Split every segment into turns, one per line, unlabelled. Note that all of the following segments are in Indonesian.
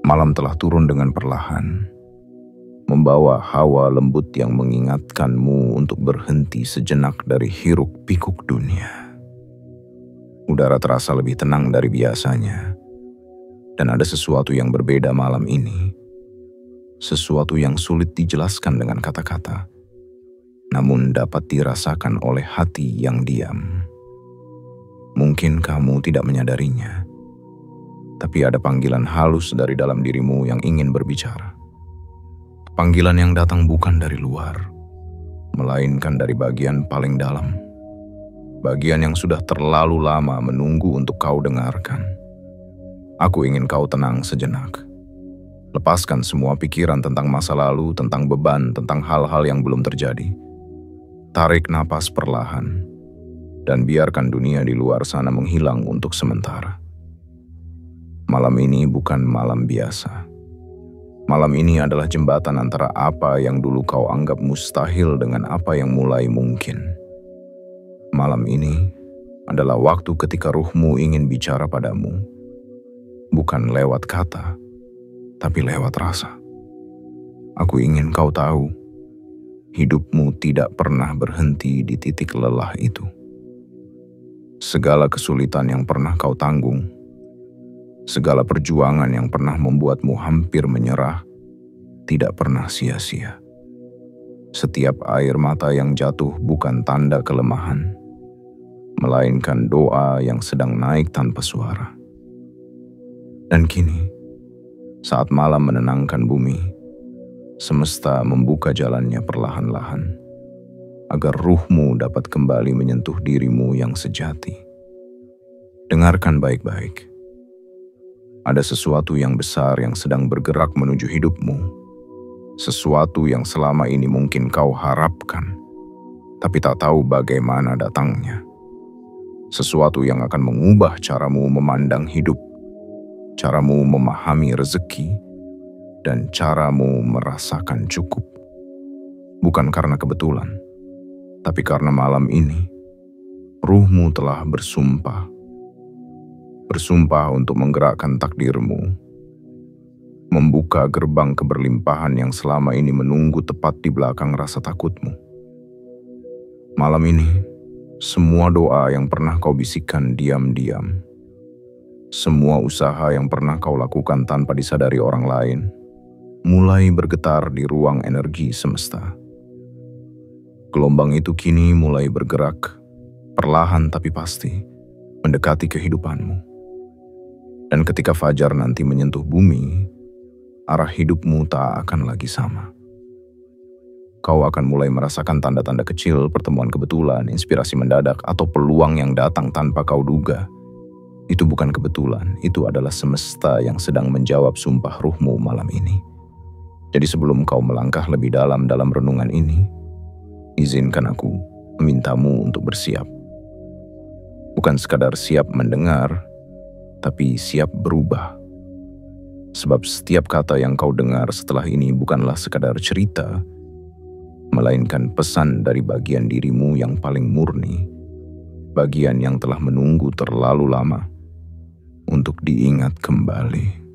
Malam telah turun dengan perlahan, membawa hawa lembut yang mengingatkanmu untuk berhenti sejenak dari hiruk-pikuk dunia. Udara terasa lebih tenang dari biasanya, dan ada sesuatu yang berbeda malam ini. Sesuatu yang sulit dijelaskan dengan kata-kata, namun dapat dirasakan oleh hati yang diam. Mungkin kamu tidak menyadarinya, tapi ada panggilan halus dari dalam dirimu yang ingin berbicara. Panggilan yang datang bukan dari luar, melainkan dari bagian paling dalam. Bagian yang sudah terlalu lama menunggu untuk kau dengarkan. Aku ingin kau tenang sejenak. Lepaskan semua pikiran tentang masa lalu, tentang beban, tentang hal-hal yang belum terjadi. Tarik napas perlahan, dan biarkan dunia di luar sana menghilang untuk sementara. Malam ini bukan malam biasa. Malam ini adalah jembatan antara apa yang dulu kau anggap mustahil dengan apa yang mulai mungkin. Malam ini adalah waktu ketika ruhmu ingin bicara padamu, bukan lewat kata, tapi lewat rasa. Aku ingin kau tahu, hidupmu tidak pernah berhenti di titik lelah itu. Segala kesulitan yang pernah kau tanggung, segala perjuangan yang pernah membuatmu hampir menyerah, tidak pernah sia-sia. Setiap air mata yang jatuh bukan tanda kelemahan, melainkan doa yang sedang naik tanpa suara. Dan kini, saat malam menenangkan bumi, semesta membuka jalannya perlahan-lahan, agar ruhmu dapat kembali menyentuh dirimu yang sejati. Dengarkan baik-baik. Ada sesuatu yang besar yang sedang bergerak menuju hidupmu. Sesuatu yang selama ini mungkin kau harapkan, tapi tak tahu bagaimana datangnya. Sesuatu yang akan mengubah caramu memandang hidup, caramu memahami rezeki, dan caramu merasakan cukup. Bukan karena kebetulan, tapi karena malam ini, ruhmu telah bersumpah. Bersumpah untuk menggerakkan takdirmu, membuka gerbang keberlimpahan yang selama ini menunggu tepat di belakang rasa takutmu. Malam ini, semua doa yang pernah kau bisikkan diam-diam, semua usaha yang pernah kau lakukan tanpa disadari orang lain, mulai bergetar di ruang energi semesta. Gelombang itu kini mulai bergerak, perlahan tapi pasti, mendekati kehidupanmu. Dan ketika fajar nanti menyentuh bumi, arah hidupmu tak akan lagi sama. Kau akan mulai merasakan tanda-tanda kecil, pertemuan kebetulan, inspirasi mendadak, atau peluang yang datang tanpa kau duga. Itu bukan kebetulan, itu adalah semesta yang sedang menjawab sumpah ruhmu malam ini. Jadi sebelum kau melangkah lebih dalam renungan ini, izinkan aku memintamu untuk bersiap. Bukan sekadar siap mendengar, tapi siap berubah. Sebab setiap kata yang kau dengar setelah ini bukanlah sekadar cerita, melainkan pesan dari bagian dirimu yang paling murni, bagian yang telah menunggu terlalu lama untuk diingat kembali.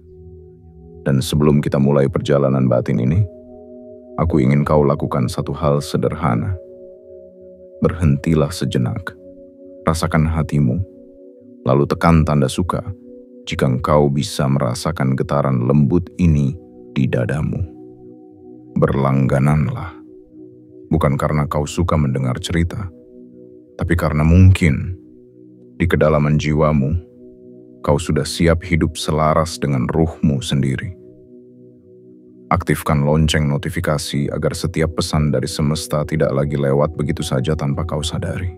Dan sebelum kita mulai perjalanan batin ini, aku ingin kau lakukan satu hal sederhana. Berhentilah sejenak, rasakan hatimu, lalu tekan tanda suka jika engkau bisa merasakan getaran lembut ini di dadamu. Berlanggananlah. Bukan karena kau suka mendengar cerita, tapi karena mungkin di kedalaman jiwamu, kau sudah siap hidup selaras dengan ruhmu sendiri. Aktifkan lonceng notifikasi agar setiap pesan dari semesta tidak lagi lewat begitu saja tanpa kau sadari.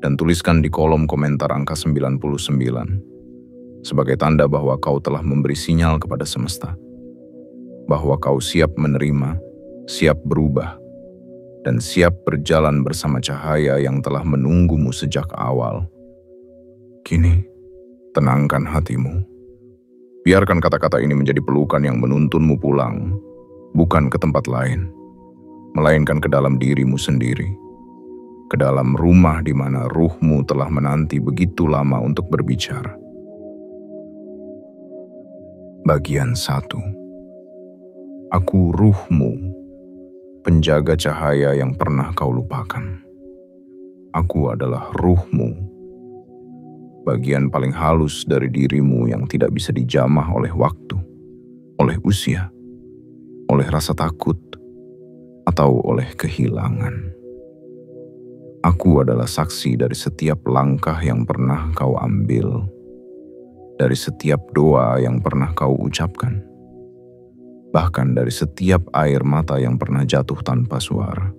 Dan tuliskan di kolom komentar angka 99 sebagai tanda bahwa kau telah memberi sinyal kepada semesta, bahwa kau siap menerima, siap berubah, dan siap berjalan bersama cahaya yang telah menunggumu sejak awal. Kini, tenangkan hatimu. Biarkan kata-kata ini menjadi pelukan yang menuntunmu pulang, bukan ke tempat lain, melainkan ke dalam dirimu sendiri, ke dalam rumah di mana ruhmu telah menanti begitu lama untuk berbicara. Bagian 1. Aku ruhmu, penjaga cahaya yang pernah kau lupakan. Aku adalah ruhmu, bagian paling halus dari dirimu yang tidak bisa dijamah oleh waktu, oleh usia, oleh rasa takut, atau oleh kehilangan. Aku adalah saksi dari setiap langkah yang pernah kau ambil, dari setiap doa yang pernah kau ucapkan, bahkan dari setiap air mata yang pernah jatuh tanpa suara.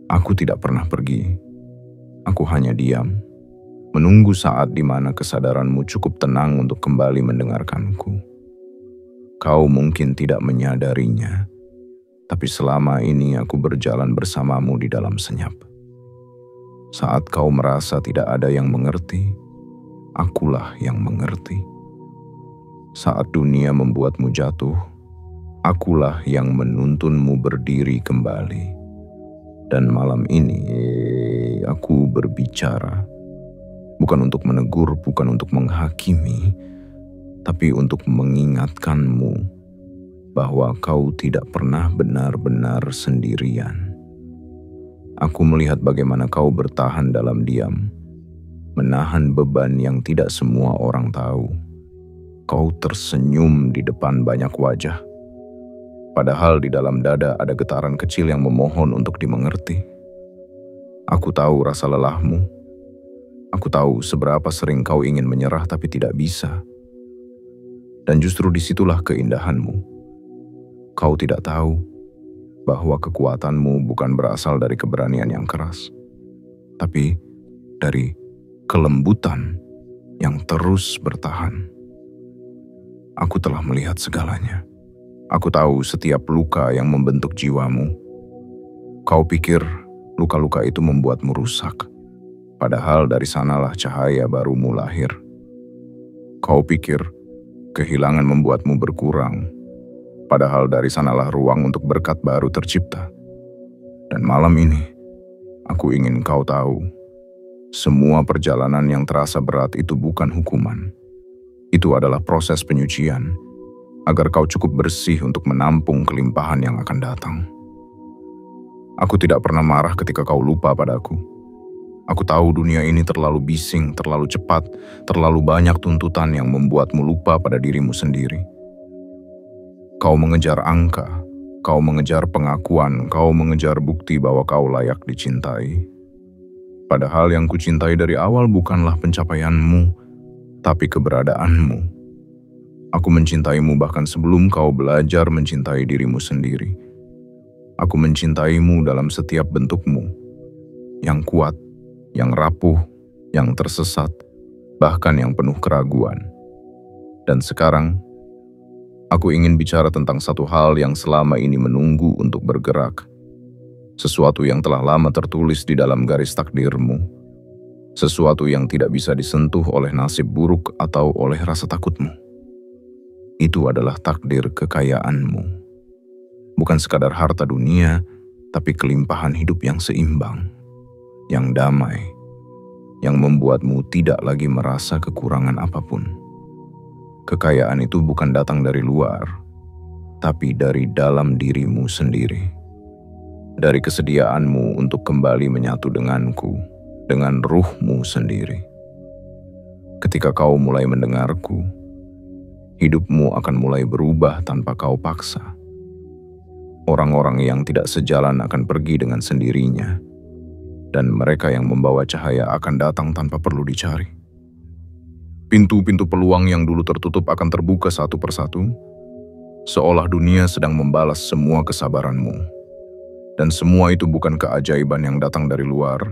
Aku tidak pernah pergi. Aku hanya diam, menunggu saat di mana kesadaranmu cukup tenang untuk kembali mendengarkanku. Kau mungkin tidak menyadarinya, tapi selama ini aku berjalan bersamamu di dalam senyap. Saat kau merasa tidak ada yang mengerti, akulah yang mengerti. Saat dunia membuatmu jatuh, akulah yang menuntunmu berdiri kembali. Dan malam ini aku berbicara, bukan untuk menegur, bukan untuk menghakimi, tapi untuk mengingatkanmu bahwa kau tidak pernah benar-benar sendirian. Aku melihat bagaimana kau bertahan dalam diam, menahan beban yang tidak semua orang tahu. Kau tersenyum di depan banyak wajah, padahal di dalam dada ada getaran kecil yang memohon untuk dimengerti. Aku tahu rasa lelahmu. Aku tahu seberapa sering kau ingin menyerah tapi tidak bisa. Dan justru disitulah keindahanmu. Kau tidak tahu bahwa kekuatanmu bukan berasal dari keberanian yang keras, tapi dari kelembutan yang terus bertahan. Aku telah melihat segalanya. Aku tahu setiap luka yang membentuk jiwamu. Kau pikir luka-luka itu membuatmu rusak, padahal dari sanalah cahaya barumu lahir. Kau pikir kehilangan membuatmu berkurang, padahal dari sanalah ruang untuk berkat baru tercipta. Dan malam ini, aku ingin kau tahu, semua perjalanan yang terasa berat itu bukan hukuman. Itu adalah proses penyucian, agar kau cukup bersih untuk menampung kelimpahan yang akan datang. Aku tidak pernah marah ketika kau lupa padaku. Aku tahu dunia ini terlalu bising, terlalu cepat, terlalu banyak tuntutan yang membuatmu lupa pada dirimu sendiri. Kau mengejar angka, kau mengejar pengakuan, kau mengejar bukti bahwa kau layak dicintai. Padahal yang kucintai dari awal bukanlah pencapaianmu, tapi keberadaanmu. Aku mencintaimu bahkan sebelum kau belajar mencintai dirimu sendiri. Aku mencintaimu dalam setiap bentukmu, yang kuat, yang rapuh, yang tersesat, bahkan yang penuh keraguan. Dan sekarang, aku ingin bicara tentang satu hal yang selama ini menunggu untuk bergerak. Sesuatu yang telah lama tertulis di dalam garis takdirmu. Sesuatu yang tidak bisa disentuh oleh nasib buruk atau oleh rasa takutmu. Itu adalah takdir kekayaanmu. Bukan sekadar harta dunia, tapi kelimpahan hidup yang seimbang, yang damai, yang membuatmu tidak lagi merasa kekurangan apapun. Kekayaan itu bukan datang dari luar, tapi dari dalam dirimu sendiri. Dari kesediaanmu untuk kembali menyatu denganku, dengan ruhmu sendiri. Ketika kau mulai mendengarku, hidupmu akan mulai berubah tanpa kau paksa. Orang-orang yang tidak sejalan akan pergi dengan sendirinya, dan mereka yang membawa cahaya akan datang tanpa perlu dicari. Pintu-pintu peluang yang dulu tertutup akan terbuka satu persatu, seolah dunia sedang membalas semua kesabaranmu. Dan semua itu bukan keajaiban yang datang dari luar,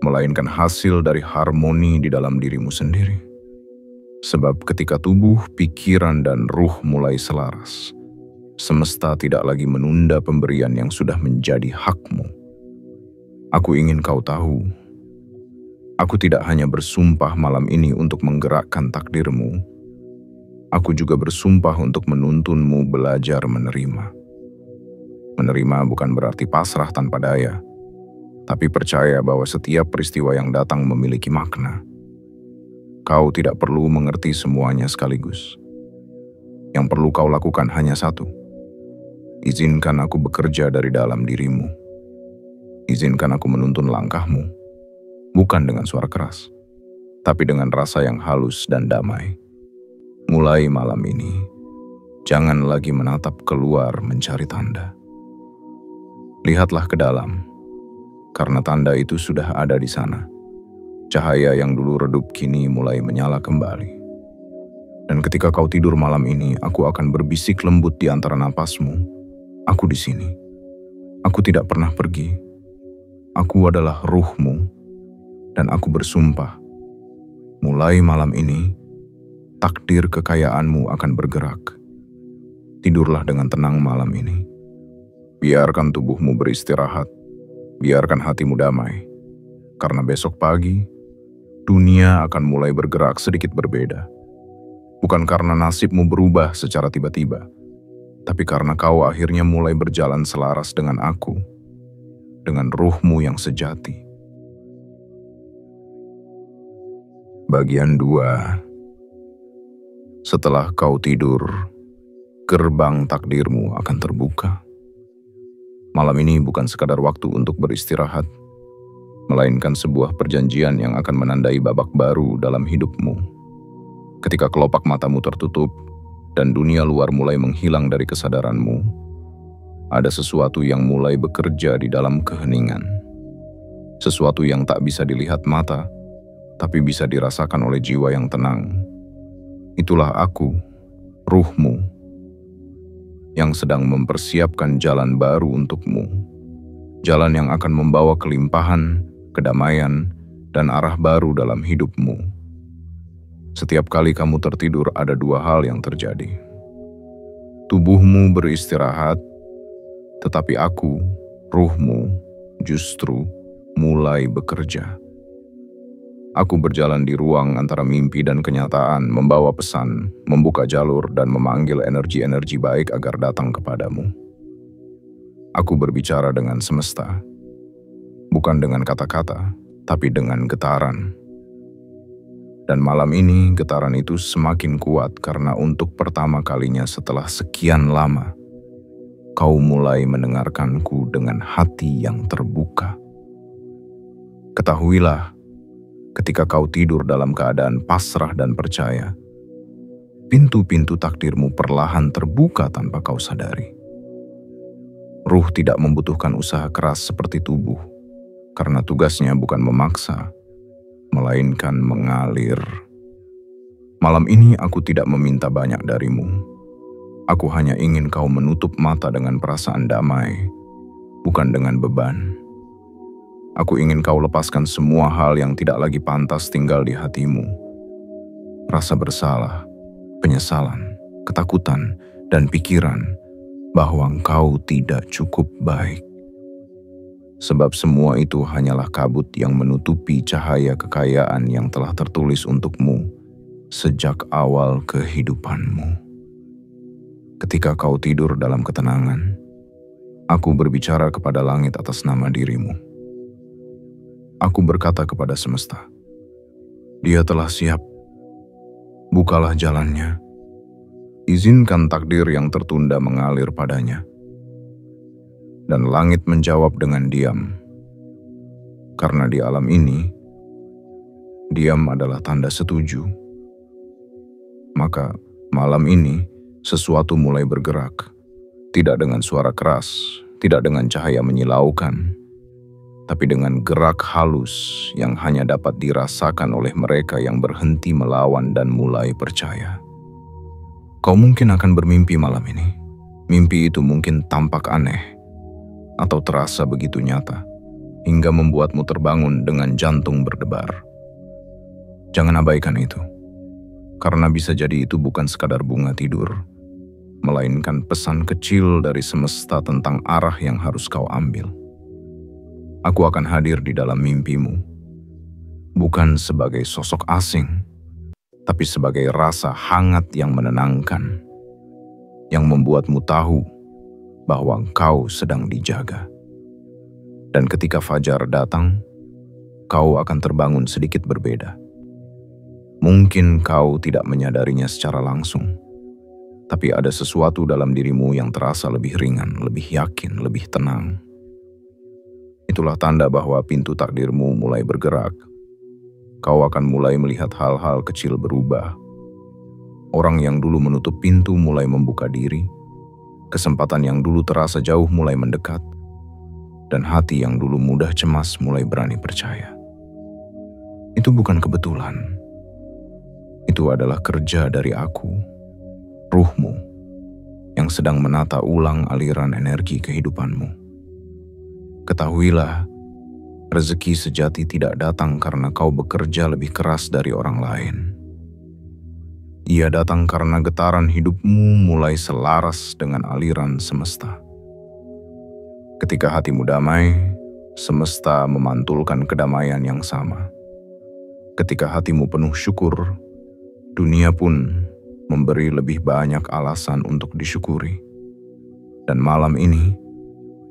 melainkan hasil dari harmoni di dalam dirimu sendiri. Sebab ketika tubuh, pikiran, dan ruh mulai selaras, semesta tidak lagi menunda pemberian yang sudah menjadi hakmu. Aku ingin kau tahu, aku tidak hanya bersumpah malam ini untuk menggerakkan takdirmu, aku juga bersumpah untuk menuntunmu belajar menerima. Menerima bukan berarti pasrah tanpa daya, tapi percaya bahwa setiap peristiwa yang datang memiliki makna. Kau tidak perlu mengerti semuanya sekaligus. Yang perlu kau lakukan hanya satu. Izinkan aku bekerja dari dalam dirimu. Izinkan aku menuntun langkahmu, bukan dengan suara keras, tapi dengan rasa yang halus dan damai. Mulai malam ini, jangan lagi menatap keluar mencari tanda. Lihatlah ke dalam, karena tanda itu sudah ada di sana. Cahaya yang dulu redup kini mulai menyala kembali. Dan ketika kau tidur malam ini, aku akan berbisik lembut di antara napasmu. Aku di sini. Aku tidak pernah pergi. Aku adalah ruhmu. Dan aku bersumpah, mulai malam ini, takdir kekayaanmu akan bergerak. Tidurlah dengan tenang malam ini. Biarkan tubuhmu beristirahat. Biarkan hatimu damai. Karena besok pagi, dunia akan mulai bergerak sedikit berbeda. Bukan karena nasibmu berubah secara tiba-tiba, tapi karena kau akhirnya mulai berjalan selaras dengan aku, dengan ruhmu yang sejati. Bagian 2. Setelah kau tidur, gerbang takdirmu akan terbuka. Malam ini bukan sekadar waktu untuk beristirahat, melainkan sebuah perjanjian yang akan menandai babak baru dalam hidupmu. Ketika kelopak matamu tertutup dan dunia luar mulai menghilang dari kesadaranmu, ada sesuatu yang mulai bekerja di dalam keheningan. Sesuatu yang tak bisa dilihat mata, tapi bisa dirasakan oleh jiwa yang tenang. Itulah aku, ruhmu, yang sedang mempersiapkan jalan baru untukmu. Jalan yang akan membawa kelimpahan, kedamaian, dan arah baru dalam hidupmu. Setiap kali kamu tertidur ada dua hal yang terjadi. Tubuhmu beristirahat, tetapi aku, ruhmu, justru mulai bekerja. Aku berjalan di ruang antara mimpi dan kenyataan, membawa pesan, membuka jalur, dan memanggil energi-energi baik agar datang kepadamu. Aku berbicara dengan semesta, bukan dengan kata-kata, tapi dengan getaran. Dan malam ini getaran itu semakin kuat karena untuk pertama kalinya setelah sekian lama, kau mulai mendengarkanku dengan hati yang terbuka. Ketahuilah, ketika kau tidur dalam keadaan pasrah dan percaya, pintu-pintu takdirmu perlahan terbuka tanpa kau sadari. Ruh tidak membutuhkan usaha keras seperti tubuh, karena tugasnya bukan memaksa, melainkan mengalir. Malam ini aku tidak meminta banyak darimu. Aku hanya ingin kau menutup mata dengan perasaan damai, bukan dengan beban. Aku ingin kau lepaskan semua hal yang tidak lagi pantas tinggal di hatimu. Rasa bersalah, penyesalan, ketakutan, dan pikiran bahwa engkau tidak cukup baik. Sebab semua itu hanyalah kabut yang menutupi cahaya kekayaan yang telah tertulis untukmu sejak awal kehidupanmu. Ketika kau tidur dalam ketenangan, aku berbicara kepada langit atas nama dirimu. Aku berkata kepada semesta, dia telah siap. Bukalah jalannya. Izinkan takdir yang tertunda mengalir padanya. Dan langit menjawab dengan diam. Karena di alam ini, diam adalah tanda setuju. Maka malam ini, sesuatu mulai bergerak. Tidak dengan suara keras, tidak dengan cahaya menyilaukan, tapi dengan gerak halus yang hanya dapat dirasakan oleh mereka yang berhenti melawan dan mulai percaya. Kau mungkin akan bermimpi malam ini. Mimpi itu mungkin tampak aneh, atau terasa begitu nyata, hingga membuatmu terbangun dengan jantung berdebar. Jangan abaikan itu, karena bisa jadi itu bukan sekadar bunga tidur, melainkan pesan kecil dari semesta tentang arah yang harus kau ambil. Aku akan hadir di dalam mimpimu, bukan sebagai sosok asing, tapi sebagai rasa hangat yang menenangkan, yang membuatmu tahu bahwa engkau sedang dijaga. Dan ketika fajar datang, kau akan terbangun sedikit berbeda. Mungkin kau tidak menyadarinya secara langsung, tapi ada sesuatu dalam dirimu yang terasa lebih ringan, lebih yakin, lebih tenang. Itulah tanda bahwa pintu takdirmu mulai bergerak. Kau akan mulai melihat hal-hal kecil berubah. Orang yang dulu menutup pintu mulai membuka diri. Kesempatan yang dulu terasa jauh mulai mendekat. Dan hati yang dulu mudah cemas mulai berani percaya. Itu bukan kebetulan. Itu adalah kerja dari aku, ruhmu, yang sedang menata ulang aliran energi kehidupanmu. Ketahuilah, rezeki sejati tidak datang karena kau bekerja lebih keras dari orang lain. Ia datang karena getaran hidupmu mulai selaras dengan aliran semesta. Ketika hatimu damai, semesta memantulkan kedamaian yang sama. Ketika hatimu penuh syukur, dunia pun memberi lebih banyak alasan untuk disyukuri. Dan malam ini,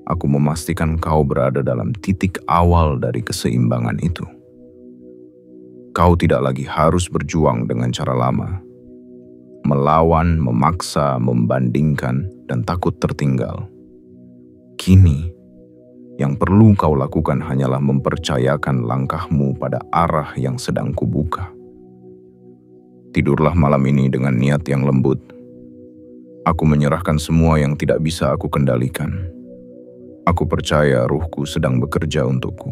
aku memastikan kau berada dalam titik awal dari keseimbangan itu. Kau tidak lagi harus berjuang dengan cara lama. Melawan, memaksa, membandingkan, dan takut tertinggal. Kini, yang perlu kau lakukan hanyalah mempercayakan langkahmu pada arah yang sedang kubuka. Tidurlah malam ini dengan niat yang lembut. Aku menyerahkan semua yang tidak bisa aku kendalikan. Aku percaya ruhku sedang bekerja untukku.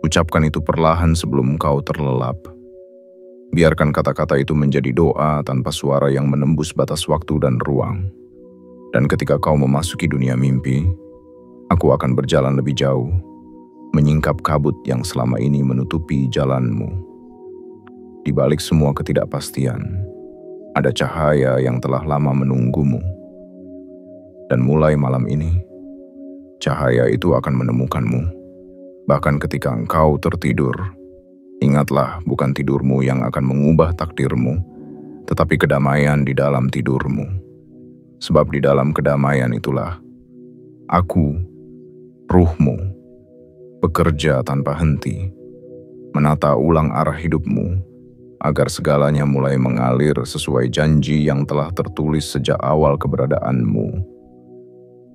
Ucapkan itu perlahan sebelum kau terlelap. Biarkan kata-kata itu menjadi doa tanpa suara yang menembus batas waktu dan ruang. Dan ketika kau memasuki dunia mimpi, aku akan berjalan lebih jauh, menyingkap kabut yang selama ini menutupi jalanmu. Di balik semua ketidakpastian, ada cahaya yang telah lama menunggumu. Dan mulai malam ini, cahaya itu akan menemukanmu. Bahkan ketika engkau tertidur, ingatlah bukan tidurmu yang akan mengubah takdirmu, tetapi kedamaian di dalam tidurmu. Sebab di dalam kedamaian itulah aku, ruhmu, bekerja tanpa henti, menata ulang arah hidupmu, agar segalanya mulai mengalir sesuai janji yang telah tertulis sejak awal keberadaanmu.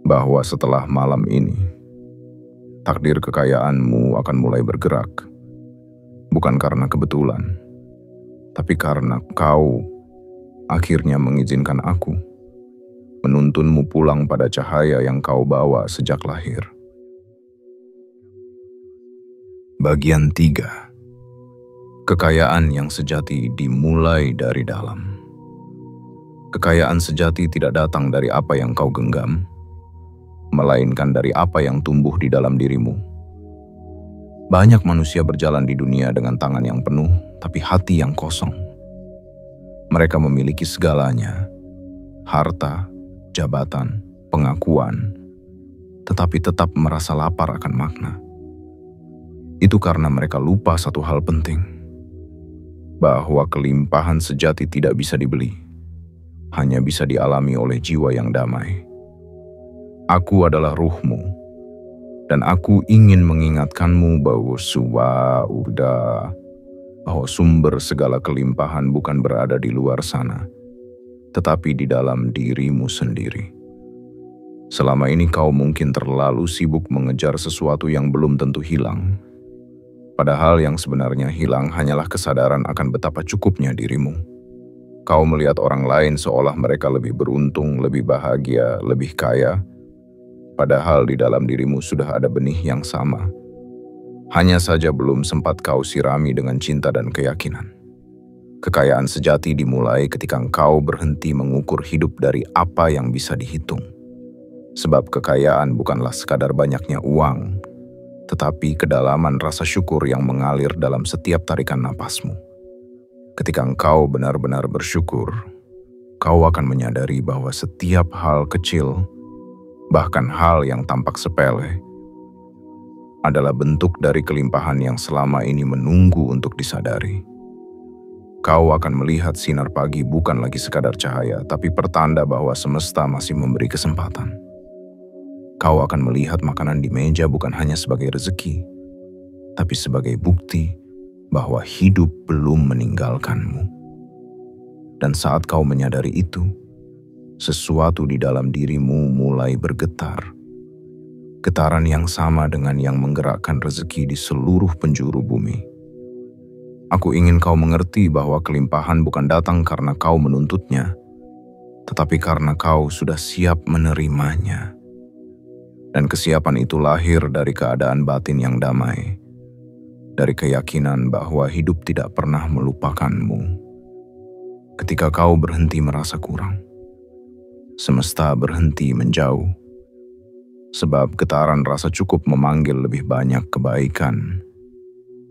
Bahwa setelah malam ini, takdir kekayaanmu akan mulai bergerak. Bukan karena kebetulan, tapi karena kau akhirnya mengizinkan aku menuntunmu pulang pada cahaya yang kau bawa sejak lahir. Bagian 3. Kekayaan yang sejati dimulai dari dalam. Kekayaan sejati tidak datang dari apa yang kau genggam, melainkan dari apa yang tumbuh di dalam dirimu. Banyak manusia berjalan di dunia dengan tangan yang penuh, tapi hati yang kosong. Mereka memiliki segalanya, harta, jabatan, pengakuan, tetapi tetap merasa lapar akan makna. Itu karena mereka lupa satu hal penting, bahwa kelimpahan sejati tidak bisa dibeli, hanya bisa dialami oleh jiwa yang damai. Aku adalah ruhmu, dan aku ingin mengingatkanmu bahwa sumber segala kelimpahan bukan berada di luar sana, tetapi di dalam dirimu sendiri. Selama ini kau mungkin terlalu sibuk mengejar sesuatu yang belum tentu hilang. Padahal yang sebenarnya hilang hanyalah kesadaran akan betapa cukupnya dirimu. Kau melihat orang lain seolah mereka lebih beruntung, lebih bahagia, lebih kaya. Padahal di dalam dirimu sudah ada benih yang sama. Hanya saja belum sempat kau sirami dengan cinta dan keyakinan. Kekayaan sejati dimulai ketika engkau berhenti mengukur hidup dari apa yang bisa dihitung. Sebab kekayaan bukanlah sekadar banyaknya uang, tetapi kedalaman rasa syukur yang mengalir dalam setiap tarikan napasmu. Ketika engkau benar-benar bersyukur, kau akan menyadari bahwa setiap hal kecil, bahkan hal yang tampak sepele, adalah bentuk dari kelimpahan yang selama ini menunggu untuk disadari. Kau akan melihat sinar pagi bukan lagi sekadar cahaya, tapi pertanda bahwa semesta masih memberi kesempatan. Kau akan melihat makanan di meja bukan hanya sebagai rezeki, tapi sebagai bukti bahwa hidup belum meninggalkanmu. Dan saat kau menyadari itu, sesuatu di dalam dirimu mulai bergetar. Getaran yang sama dengan yang menggerakkan rezeki di seluruh penjuru bumi. Aku ingin kau mengerti bahwa kelimpahan bukan datang karena kau menuntutnya, tetapi karena kau sudah siap menerimanya. Dan kesiapan itu lahir dari keadaan batin yang damai, dari keyakinan bahwa hidup tidak pernah melupakanmu. Ketika kau berhenti merasa kurang, semesta berhenti menjauh, sebab getaran rasa cukup memanggil lebih banyak kebaikan,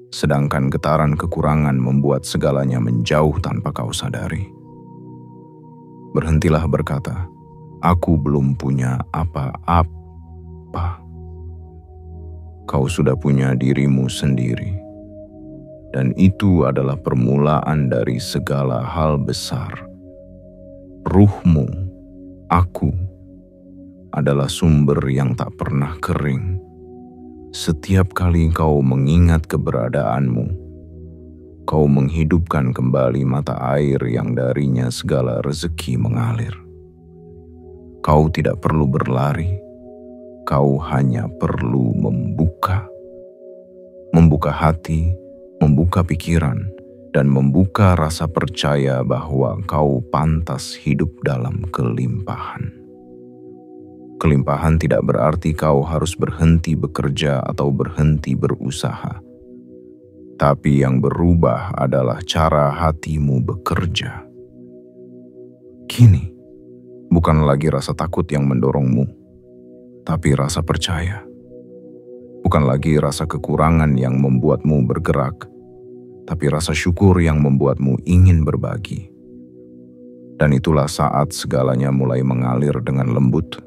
sedangkan getaran kekurangan membuat segalanya menjauh tanpa kau sadari. Berhentilah berkata, "Aku belum punya apa-apa." Kau sudah punya dirimu sendiri, dan itu adalah permulaan dari segala hal besar. Ruhmu, aku, adalah sumber yang tak pernah kering. Setiap kali kau mengingat keberadaanmu, kau menghidupkan kembali mata air yang darinya segala rezeki mengalir. Kau tidak perlu berlari, kau hanya perlu membuka hati, membuka pikiran, dan membuka rasa percaya bahwa kau pantas hidup dalam kelimpahan. Kelimpahan tidak berarti kau harus berhenti bekerja atau berhenti berusaha. Tapi yang berubah adalah cara hatimu bekerja. Kini, bukan lagi rasa takut yang mendorongmu, tapi rasa percaya. Bukan lagi rasa kekurangan yang membuatmu bergerak, tapi rasa syukur yang membuatmu ingin berbagi. Dan itulah saat segalanya mulai mengalir dengan lembut,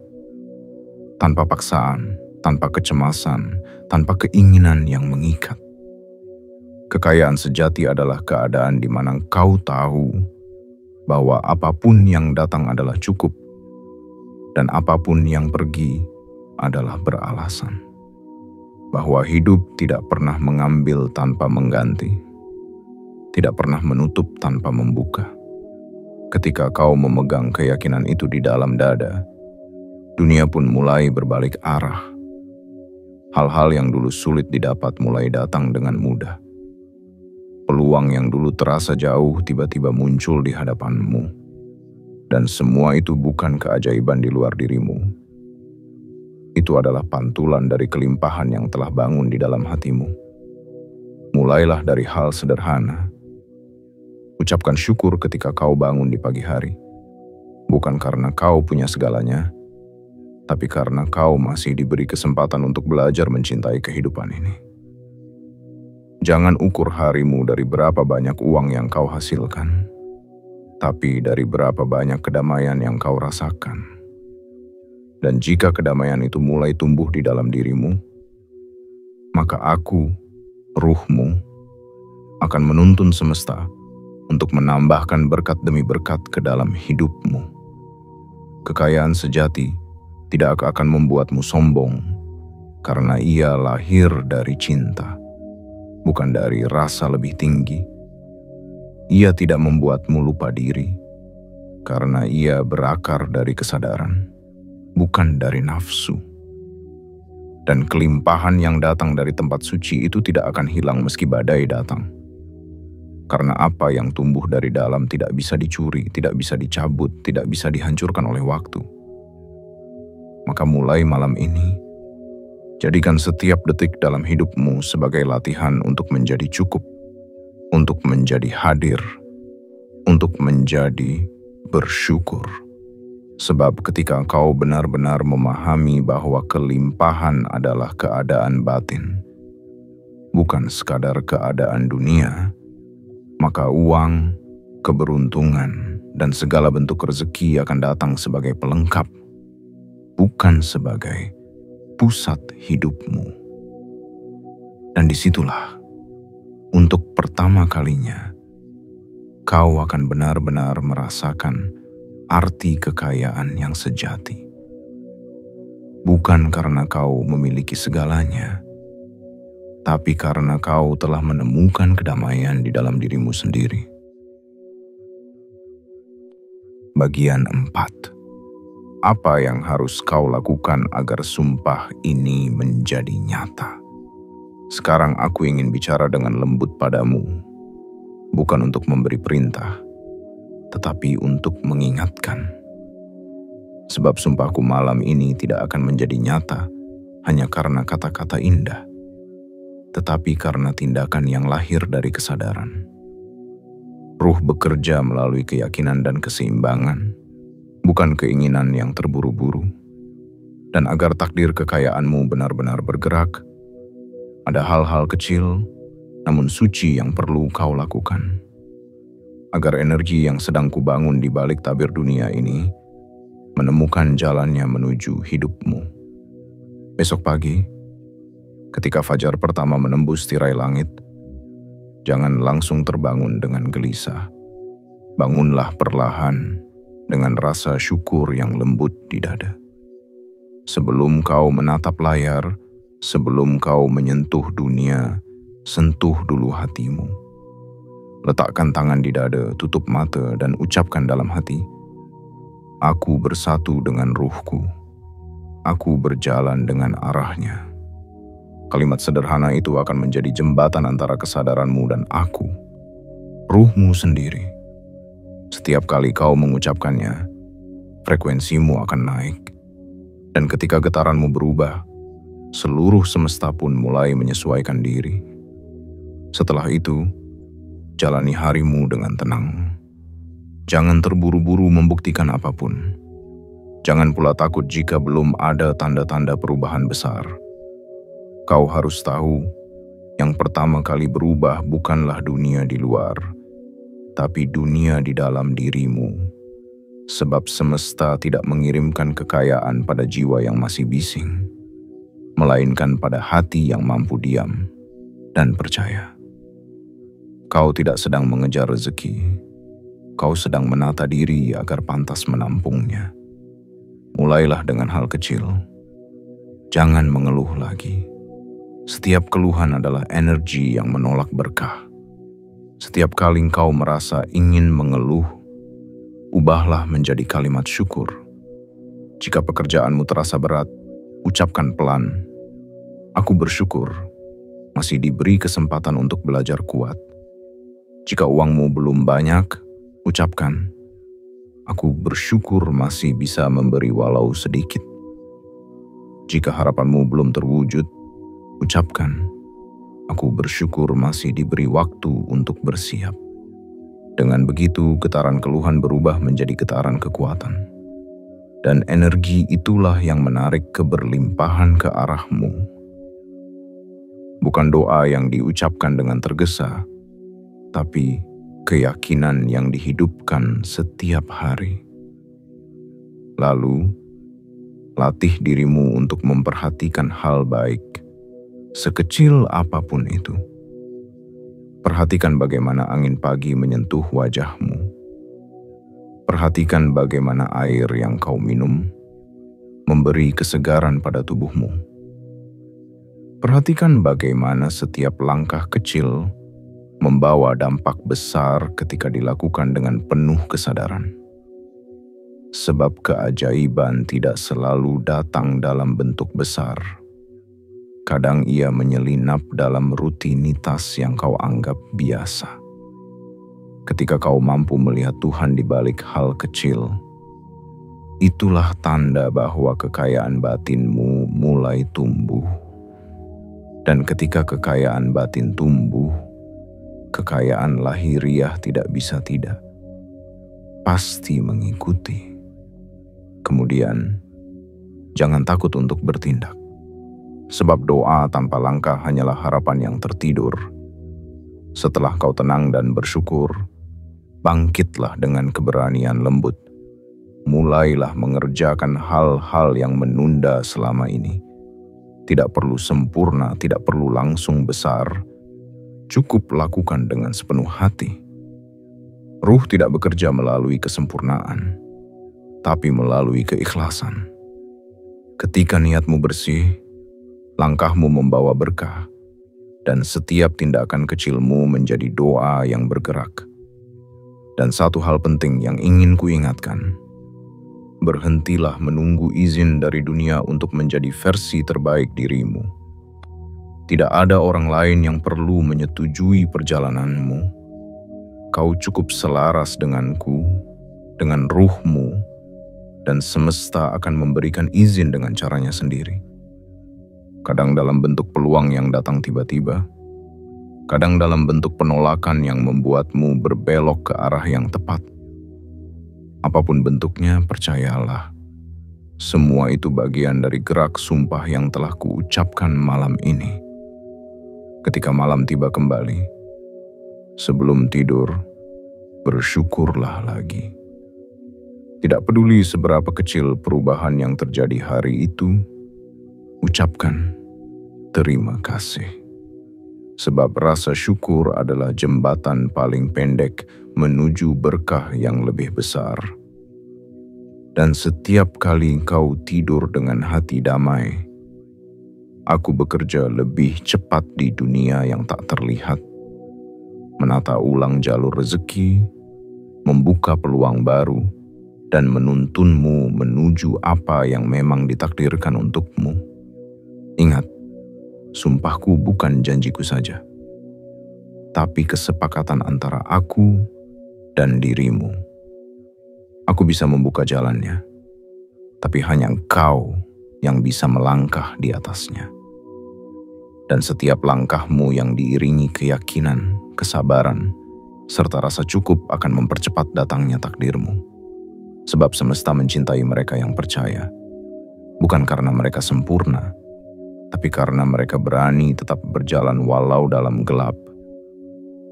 tanpa paksaan, tanpa kecemasan, tanpa keinginan yang mengikat. Kekayaan sejati adalah keadaan di mana kau tahu bahwa apapun yang datang adalah cukup, dan apapun yang pergi adalah beralasan. Bahwa hidup tidak pernah mengambil tanpa mengganti, tidak pernah menutup tanpa membuka. Ketika kau memegang keyakinan itu di dalam dada, dunia pun mulai berbalik arah. Hal-hal yang dulu sulit didapat mulai datang dengan mudah. Peluang yang dulu terasa jauh tiba-tiba muncul di hadapanmu. Dan semua itu bukan keajaiban di luar dirimu. Itu adalah pantulan dari kelimpahan yang telah bangun di dalam hatimu. Mulailah dari hal sederhana. Ucapkan syukur ketika kau bangun di pagi hari. Bukan karena kau punya segalanya, tapi karena kau masih diberi kesempatan untuk belajar mencintai kehidupan ini. Jangan ukur harimu dari berapa banyak uang yang kau hasilkan, tapi dari berapa banyak kedamaian yang kau rasakan. Dan jika kedamaian itu mulai tumbuh di dalam dirimu, maka aku, ruhmu, akan menuntun semesta untuk menambahkan berkat demi berkat ke dalam hidupmu. Kekayaan sejati tidak akan membuatmu sombong, karena ia lahir dari cinta, bukan dari rasa lebih tinggi. Ia tidak membuatmu lupa diri, karena ia berakar dari kesadaran, bukan dari nafsu. Dan kelimpahan yang datang dari tempat suci itu tidak akan hilang meski badai datang. Karena apa yang tumbuh dari dalam tidak bisa dicuri, tidak bisa dicabut, tidak bisa dihancurkan oleh waktu. Maka mulai malam ini, jadikan setiap detik dalam hidupmu sebagai latihan untuk menjadi cukup, untuk menjadi hadir, untuk menjadi bersyukur. Sebab ketika kau benar-benar memahami bahwa kelimpahan adalah keadaan batin, bukan sekadar keadaan dunia, maka uang, keberuntungan, dan segala bentuk rezeki akan datang sebagai pelengkap, bukan sebagai pusat hidupmu. Dan disitulah, untuk pertama kalinya, kau akan benar-benar merasakan arti kekayaan yang sejati. Bukan karena kau memiliki segalanya, tapi karena kau telah menemukan kedamaian di dalam dirimu sendiri. Bagian 4. apa yang harus kau lakukan agar sumpah ini menjadi nyata. Sekarang aku ingin bicara dengan lembut padamu, bukan untuk memberi perintah, tetapi untuk mengingatkan. Sebab sumpahku malam ini tidak akan menjadi nyata hanya karena kata-kata indah, tetapi karena tindakan yang lahir dari kesadaran. Ruh bekerja melalui keyakinan dan keseimbangan, bukan keinginan yang terburu-buru. Dan agar takdir kekayaanmu benar-benar bergerak, ada hal-hal kecil namun suci yang perlu kau lakukan. Agar energi yang sedang kubangun di balik tabir dunia ini menemukan jalannya menuju hidupmu. Besok pagi, ketika fajar pertama menembus tirai langit, jangan langsung terbangun dengan gelisah. Bangunlah perlahan dengan rasa syukur yang lembut di dada. Sebelum kau menatap layar, sebelum kau menyentuh dunia, sentuh dulu hatimu. Letakkan tangan di dada, tutup mata, dan ucapkan dalam hati, "Aku bersatu dengan ruhku. Aku berjalan dengan arahnya." Kalimat sederhana itu akan menjadi jembatan antara kesadaranmu dan aku, ruhmu sendiri. Setiap kali kau mengucapkannya, frekuensimu akan naik. Dan ketika getaranmu berubah, seluruh semesta pun mulai menyesuaikan diri. Setelah itu, jalani harimu dengan tenang. Jangan terburu-buru membuktikan apapun. Jangan pula takut jika belum ada tanda-tanda perubahan besar. Kau harus tahu, yang pertama kali berubah bukanlah dunia di luar, tapi dunia di dalam dirimu. Sebab semesta tidak mengirimkan kekayaan pada jiwa yang masih bising, melainkan pada hati yang mampu diam dan percaya. Kau tidak sedang mengejar rezeki, kau sedang menata diri agar pantas menampungnya. Mulailah dengan hal kecil. Jangan mengeluh lagi. Setiap keluhan adalah energi yang menolak berkah. Setiap kali kau merasa ingin mengeluh, ubahlah menjadi kalimat syukur. Jika pekerjaanmu terasa berat, ucapkan pelan, "Aku bersyukur masih diberi kesempatan untuk belajar kuat." Jika uangmu belum banyak, ucapkan, "Aku bersyukur masih bisa memberi walau sedikit." Jika harapanmu belum terwujud, ucapkan, "Aku bersyukur masih diberi waktu untuk bersiap." Dengan begitu, getaran keluhan berubah menjadi getaran kekuatan. Dan energi itulah yang menarik keberlimpahan ke arahmu. Bukan doa yang diucapkan dengan tergesa, tapi keyakinan yang dihidupkan setiap hari. Lalu, latih dirimu untuk memperhatikan hal baik, sekecil apapun itu. Perhatikan bagaimana angin pagi menyentuh wajahmu. Perhatikan bagaimana air yang kau minum memberi kesegaran pada tubuhmu. Perhatikan bagaimana setiap langkah kecil membawa dampak besar ketika dilakukan dengan penuh kesadaran. Sebab keajaiban tidak selalu datang dalam bentuk besar. Kadang ia menyelinap dalam rutinitas yang kau anggap biasa. Ketika kau mampu melihat Tuhan di balik hal kecil, itulah tanda bahwa kekayaan batinmu mulai tumbuh. Dan ketika kekayaan batin tumbuh, kekayaan lahiriah tidak bisa tidak, pasti mengikuti. Kemudian, jangan takut untuk bertindak. Sebab doa tanpa langkah hanyalah harapan yang tertidur. Setelah kau tenang dan bersyukur, bangkitlah dengan keberanian lembut. Mulailah mengerjakan hal-hal yang menunda selama ini. Tidak perlu sempurna, tidak perlu langsung besar. Cukup lakukan dengan sepenuh hati. Ruh tidak bekerja melalui kesempurnaan, tapi melalui keikhlasan. Ketika niatmu bersih, langkahmu membawa berkah, dan setiap tindakan kecilmu menjadi doa yang bergerak. Dan satu hal penting yang ingin kuingatkan, Berhentilah menunggu izin dari dunia untuk menjadi versi terbaik dirimu. Tidak ada orang lain yang perlu menyetujui perjalananmu. Kau cukup selaras denganku, dengan ruhmu, dan semesta akan memberikan izin dengan caranya sendiri. Kadang dalam bentuk peluang yang datang tiba-tiba, kadang dalam bentuk penolakan yang membuatmu berbelok ke arah yang tepat. Apapun bentuknya, percayalah, semua itu bagian dari gerak sumpah yang telah kuucapkan malam ini. Ketika malam tiba kembali, sebelum tidur, bersyukurlah lagi. Tidak peduli seberapa kecil perubahan yang terjadi hari itu, ucapkan terima kasih. Sebab rasa syukur adalah jembatan paling pendek menuju berkah yang lebih besar. Dan setiap kali kau tidur dengan hati damai, aku bekerja lebih cepat di dunia yang tak terlihat, menata ulang jalur rezeki, membuka peluang baru, dan menuntunmu menuju apa yang memang ditakdirkan untukmu. Ingat, sumpahku bukan janjiku saja, tapi kesepakatan antara aku dan dirimu. Aku bisa membuka jalannya, tapi hanya engkau yang bisa melangkah di atasnya. Dan setiap langkahmu yang diiringi keyakinan, kesabaran, serta rasa cukup akan mempercepat datangnya takdirmu. Sebab semesta mencintai mereka yang percaya, bukan karena mereka sempurna, tapi karena mereka berani tetap berjalan walau dalam gelap.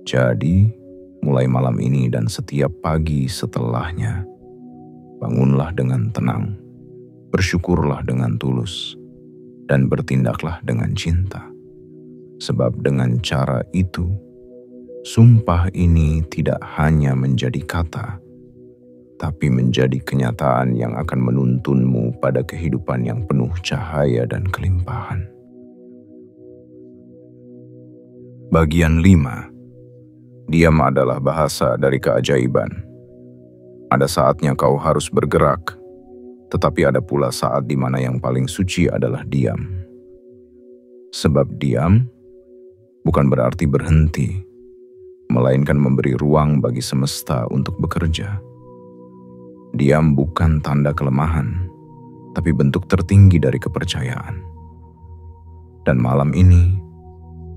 Jadi, mulai malam ini dan setiap pagi setelahnya, bangunlah dengan tenang, bersyukurlah dengan tulus, dan bertindaklah dengan cinta. Sebab dengan cara itu, sumpah ini tidak hanya menjadi kata, tapi menjadi kenyataan yang akan menuntunmu pada kehidupan yang penuh cahaya dan kelimpahan. Bagian 5. Diam adalah bahasa dari keajaiban. Ada saatnya kau harus bergerak, tetapi ada pula saat di mana yang paling suci adalah diam. Sebab diam bukan berarti berhenti, melainkan memberi ruang bagi semesta untuk bekerja. Diam bukan tanda kelemahan, tapi bentuk tertinggi dari kepercayaan. Dan malam ini,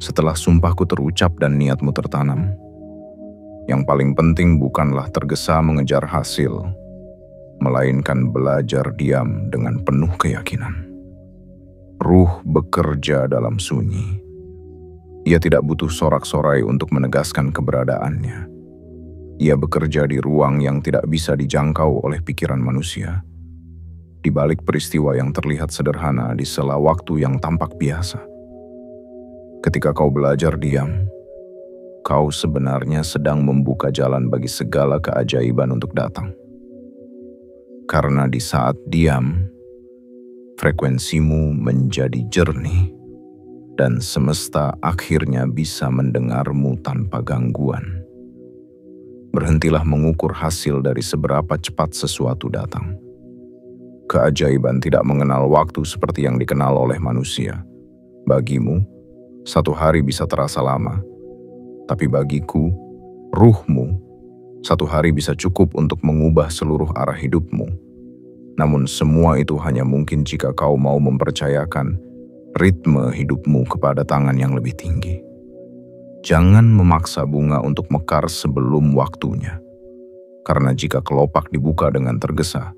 setelah sumpahku terucap dan niatmu tertanam, yang paling penting bukanlah tergesa mengejar hasil, melainkan belajar diam dengan penuh keyakinan. Ruh bekerja dalam sunyi. Ia tidak butuh sorak-sorai untuk menegaskan keberadaannya. Ia bekerja di ruang yang tidak bisa dijangkau oleh pikiran manusia, di balik peristiwa yang terlihat sederhana di sela waktu yang tampak biasa. Ketika kau belajar diam, kau sebenarnya sedang membuka jalan bagi segala keajaiban untuk datang. Karena di saat diam, frekuensimu menjadi jernih, dan semesta akhirnya bisa mendengarmu tanpa gangguan. Berhentilah mengukur hasil dari seberapa cepat sesuatu datang. Keajaiban tidak mengenal waktu seperti yang dikenal oleh manusia. Bagimu, satu hari bisa terasa lama. Tapi bagiku, ruhmu, satu hari bisa cukup untuk mengubah seluruh arah hidupmu. Namun semua itu hanya mungkin jika kau mau mempercayakan ritme hidupmu kepada tangan yang lebih tinggi. Jangan memaksa bunga untuk mekar sebelum waktunya. Karena jika kelopak dibuka dengan tergesa,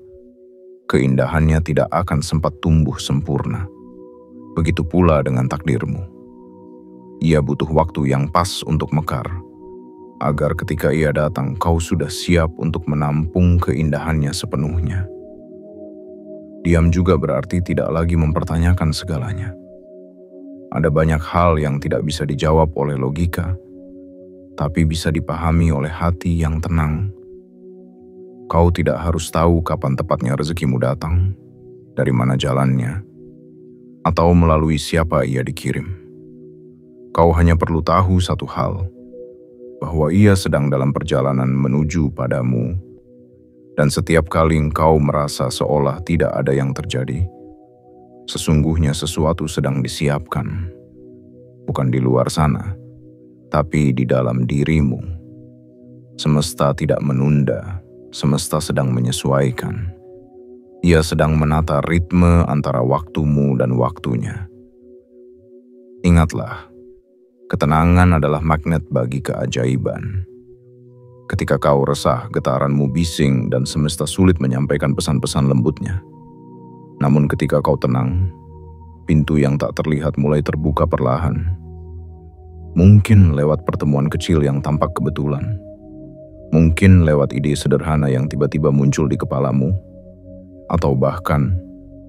keindahannya tidak akan sempat tumbuh sempurna. Begitu pula dengan takdirmu. Ia butuh waktu yang pas untuk mekar, agar ketika ia datang kau sudah siap untuk menampung keindahannya sepenuhnya. Diam juga berarti tidak lagi mempertanyakan segalanya. Ada banyak hal yang tidak bisa dijawab oleh logika, tapi bisa dipahami oleh hati yang tenang. Kau tidak harus tahu kapan tepatnya rezekimu datang, dari mana jalannya, atau melalui siapa ia dikirim. Kau hanya perlu tahu satu hal, bahwa ia sedang dalam perjalanan menuju padamu, Dan setiap kali engkau merasa seolah tidak ada yang terjadi, sesungguhnya sesuatu sedang disiapkan, bukan di luar sana, tapi di dalam dirimu. Semesta tidak menunda, semesta sedang menyesuaikan. Ia sedang menata ritme antara waktumu dan waktunya. Ingatlah, ketenangan adalah magnet bagi keajaiban. Ketika kau resah, getaranmu bising dan semesta sulit menyampaikan pesan-pesan lembutnya. Namun ketika kau tenang, pintu yang tak terlihat mulai terbuka perlahan. Mungkin lewat pertemuan kecil yang tampak kebetulan. Mungkin lewat ide sederhana yang tiba-tiba muncul di kepalamu. Atau bahkan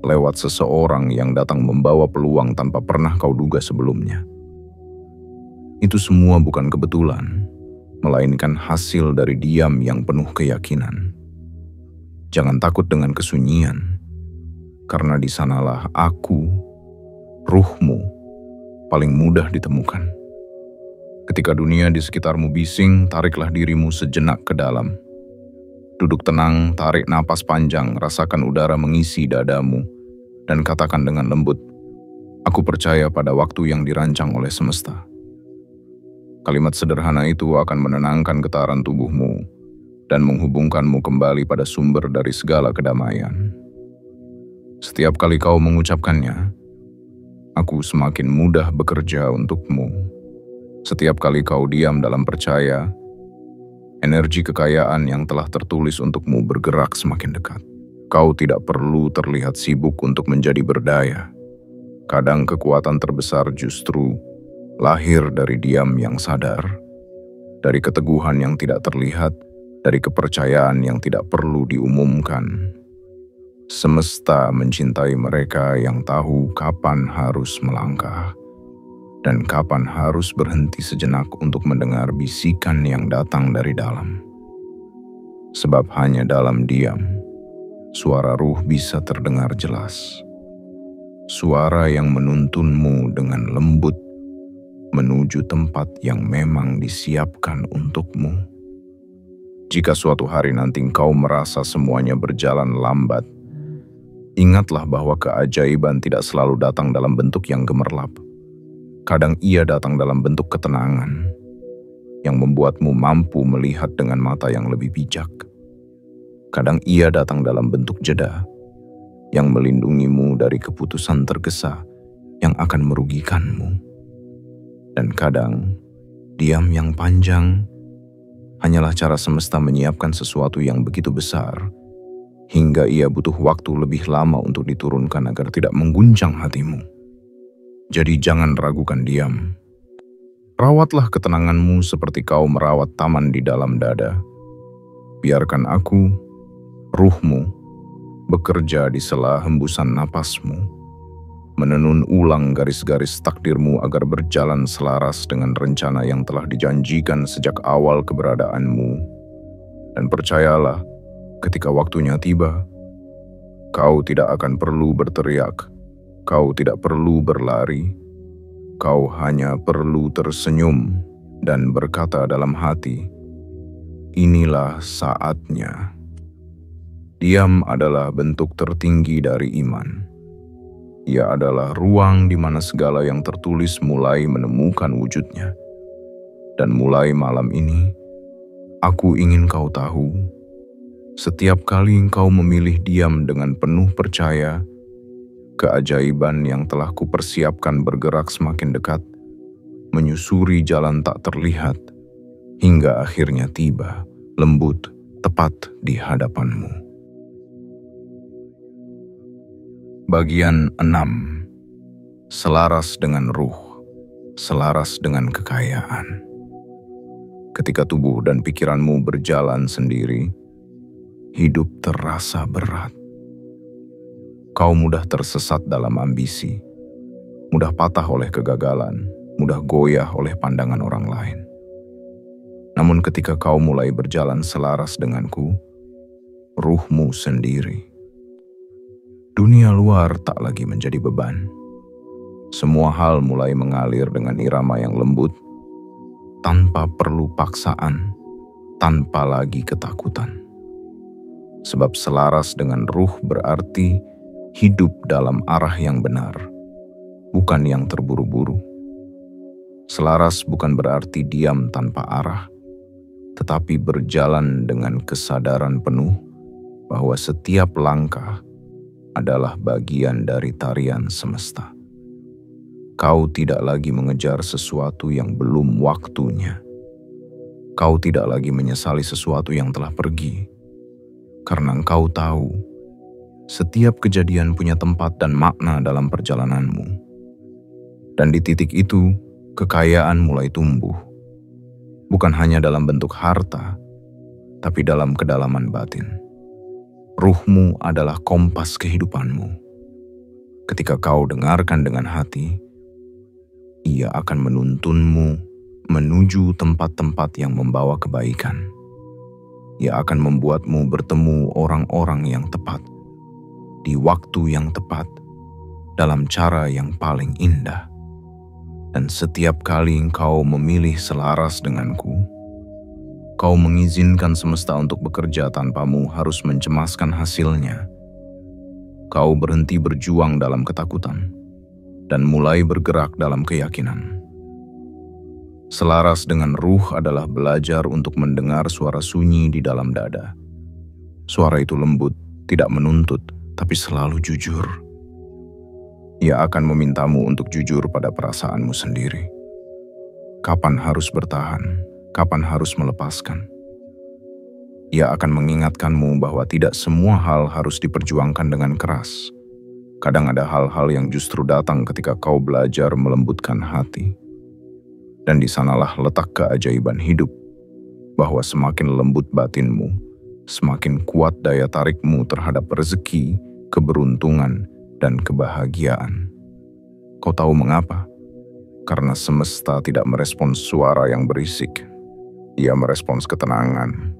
lewat seseorang yang datang membawa peluang tanpa pernah kau duga sebelumnya. Itu semua bukan kebetulan, melainkan hasil dari diam yang penuh keyakinan. Jangan takut dengan kesunyian, karena di sanalah aku, ruhmu, paling mudah ditemukan. Ketika dunia di sekitarmu bising, tariklah dirimu sejenak ke dalam. Duduk tenang, tarik napas panjang, rasakan udara mengisi dadamu, dan katakan dengan lembut, "Aku percaya pada waktu yang dirancang oleh semesta." Kalimat sederhana itu akan menenangkan getaran tubuhmu dan menghubungkanmu kembali pada sumber dari segala kedamaian. Setiap kali kau mengucapkannya, aku semakin mudah bekerja untukmu. Setiap kali kau diam dalam percaya, energi kekayaan yang telah tertulis untukmu bergerak semakin dekat. Kau tidak perlu terlihat sibuk untuk menjadi berdaya. Kadang kekuatan terbesar justru lahir dari diam yang sadar, dari keteguhan yang tidak terlihat, dari kepercayaan yang tidak perlu diumumkan. Semesta mencintai mereka yang tahu kapan harus melangkah dan kapan harus berhenti sejenak untuk mendengar bisikan yang datang dari dalam. Sebab hanya dalam diam, suara ruh bisa terdengar jelas. Suara yang menuntunmu dengan lembut menuju tempat yang memang disiapkan untukmu. Jika suatu hari nanti engkau merasa semuanya berjalan lambat, ingatlah bahwa keajaiban tidak selalu datang dalam bentuk yang gemerlap. Kadang ia datang dalam bentuk ketenangan, yang membuatmu mampu melihat dengan mata yang lebih bijak. Kadang ia datang dalam bentuk jeda, yang melindungimu dari keputusan tergesa yang akan merugikanmu. Dan kadang, diam yang panjang hanyalah cara semesta menyiapkan sesuatu yang begitu besar, hingga ia butuh waktu lebih lama untuk diturunkan agar tidak mengguncang hatimu. Jadi jangan ragukan diam. Rawatlah ketenanganmu seperti kau merawat taman di dalam dada. Biarkan aku, ruhmu, bekerja di sela hembusan napasmu, menenun ulang garis-garis takdirmu agar berjalan selaras dengan rencana yang telah dijanjikan sejak awal keberadaanmu. Dan percayalah, ketika waktunya tiba, kau tidak akan perlu berteriak, kau tidak perlu berlari, kau hanya perlu tersenyum dan berkata dalam hati, "Inilah saatnya." Diam adalah bentuk tertinggi dari iman. Ia adalah ruang di mana segala yang tertulis mulai menemukan wujudnya. Dan mulai malam ini, aku ingin kau tahu, setiap kali engkau memilih diam dengan penuh percaya, keajaiban yang telah kupersiapkan bergerak semakin dekat, menyusuri jalan tak terlihat, hingga akhirnya tiba, lembut, tepat di hadapanmu. Bagian 6. Selaras dengan ruh, selaras dengan kekayaan. Ketika tubuh dan pikiranmu berjalan sendiri, hidup terasa berat. Kau mudah tersesat dalam ambisi, mudah patah oleh kegagalan, mudah goyah oleh pandangan orang lain. Namun ketika kau mulai berjalan selaras denganku, ruhmu sendiri, dunia luar tak lagi menjadi beban. Semua hal mulai mengalir dengan irama yang lembut, tanpa perlu paksaan, tanpa lagi ketakutan. Sebab selaras dengan ruh berarti hidup dalam arah yang benar, bukan yang terburu-buru. Selaras bukan berarti diam tanpa arah, tetapi berjalan dengan kesadaran penuh bahwa setiap langkah adalah bagian dari tarian semesta. Kau tidak lagi mengejar sesuatu yang belum waktunya. Kau tidak lagi menyesali sesuatu yang telah pergi, karena engkau tahu setiap kejadian punya tempat dan makna dalam perjalananmu. Dan di titik itu, kekayaan mulai tumbuh. Bukan hanya dalam bentuk harta, tapi dalam kedalaman batin. Ruhmu adalah kompas kehidupanmu. Ketika kau dengarkan dengan hati, ia akan menuntunmu menuju tempat-tempat yang membawa kebaikan. Ia akan membuatmu bertemu orang-orang yang tepat, di waktu yang tepat, dalam cara yang paling indah. Dan setiap kali engkau memilih selaras denganku, kau mengizinkan semesta untuk bekerja tanpamu harus mencemaskan hasilnya. Kau berhenti berjuang dalam ketakutan dan mulai bergerak dalam keyakinan. Selaras dengan ruh adalah belajar untuk mendengar suara sunyi di dalam dada. Suara itu lembut, tidak menuntut, tapi selalu jujur. Ia akan memintamu untuk jujur pada perasaanmu sendiri. Kapan harus bertahan, kapan harus melepaskan. Ia akan mengingatkanmu bahwa tidak semua hal harus diperjuangkan dengan keras. Kadang ada hal-hal yang justru datang ketika kau belajar melembutkan hati. Dan di sanalah letak keajaiban hidup, bahwa semakin lembut batinmu, semakin kuat daya tarikmu terhadap rezeki, keberuntungan, dan kebahagiaan. Kau tahu mengapa? Karena semesta tidak merespons suara yang berisik. Ia merespons ketenangan.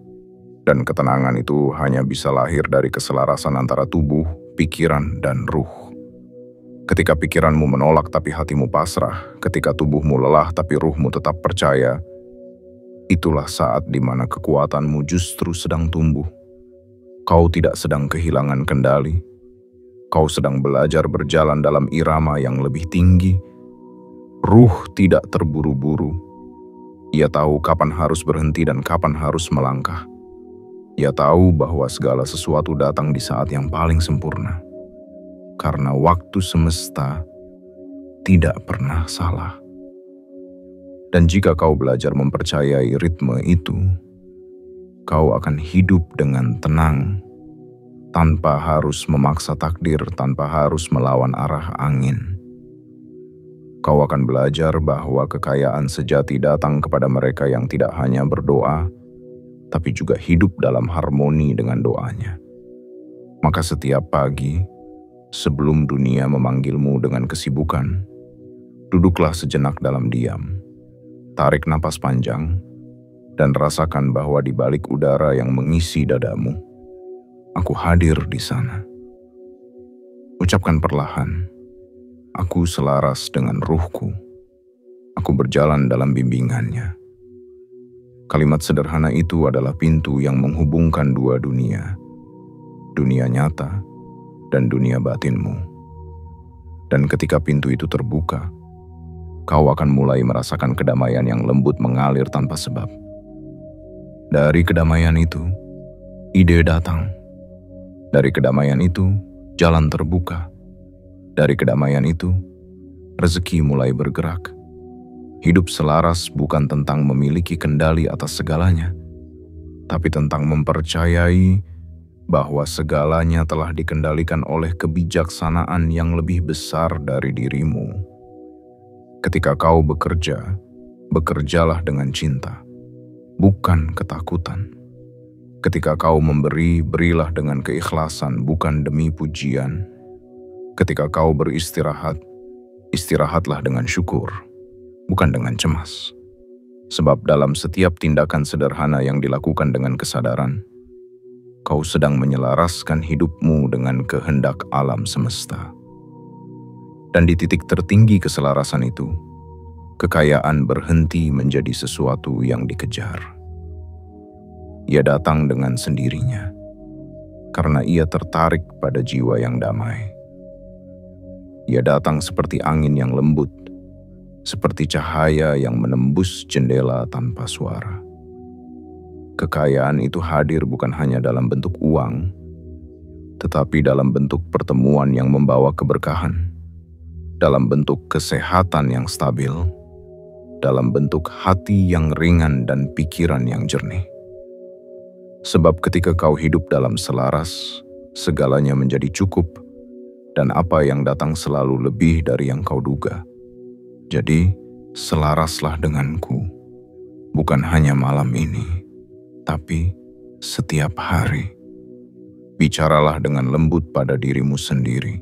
Dan ketenangan itu hanya bisa lahir dari keselarasan antara tubuh, pikiran, dan ruh. Ketika pikiranmu menolak tapi hatimu pasrah, ketika tubuhmu lelah tapi ruhmu tetap percaya, itulah saat di mana kekuatanmu justru sedang tumbuh. Kau tidak sedang kehilangan kendali. Kau sedang belajar berjalan dalam irama yang lebih tinggi. Ruh tidak terburu-buru. Ia tahu kapan harus berhenti dan kapan harus melangkah. Ia tahu bahwa segala sesuatu datang di saat yang paling sempurna. Karena waktu semesta tidak pernah salah. Dan jika kau belajar mempercayai ritme itu, kau akan hidup dengan tenang, tanpa harus memaksa takdir, tanpa harus melawan arah angin. Kau akan belajar bahwa kekayaan sejati datang kepada mereka yang tidak hanya berdoa, tapi juga hidup dalam harmoni dengan doanya. Maka setiap pagi, sebelum dunia memanggilmu dengan kesibukan, duduklah sejenak dalam diam, tarik napas panjang, dan rasakan bahwa di balik udara yang mengisi dadamu, aku hadir di sana. Ucapkan perlahan, aku selaras dengan ruhku. Aku berjalan dalam bimbingannya. Kalimat sederhana itu adalah pintu yang menghubungkan dua dunia, dunia nyata dan dunia batinmu. Dan ketika pintu itu terbuka, kau akan mulai merasakan kedamaian yang lembut mengalir tanpa sebab. Dari kedamaian itu, ide datang. Dari kedamaian itu, jalan terbuka. Dari kedamaian itu, rezeki mulai bergerak. Hidup selaras bukan tentang memiliki kendali atas segalanya, tapi tentang mempercayai bahwa segalanya telah dikendalikan oleh kebijaksanaan yang lebih besar dari dirimu. Ketika kau bekerja, bekerjalah dengan cinta, bukan ketakutan. Ketika kau memberi, berilah dengan keikhlasan, bukan demi pujian. Ketika kau beristirahat, istirahatlah dengan syukur, bukan dengan cemas. Sebab dalam setiap tindakan sederhana yang dilakukan dengan kesadaran, kau sedang menyelaraskan hidupmu dengan kehendak alam semesta. Dan di titik tertinggi keselarasan itu, kekayaan berhenti menjadi sesuatu yang dikejar. Ia datang dengan sendirinya. karena ia tertarik pada jiwa yang damai. Ia datang seperti angin yang lembut, seperti cahaya yang menembus jendela tanpa suara. Kekayaan itu hadir bukan hanya dalam bentuk uang, tetapi dalam bentuk pertemuan yang membawa keberkahan, dalam bentuk kesehatan yang stabil, dalam bentuk hati yang ringan dan pikiran yang jernih. Sebab ketika kau hidup dalam selaras, segalanya menjadi cukup, dan apa yang datang selalu lebih dari yang kau duga. Jadi, selaraslah denganku, bukan hanya malam ini, tapi setiap hari. Bicaralah dengan lembut pada dirimu sendiri,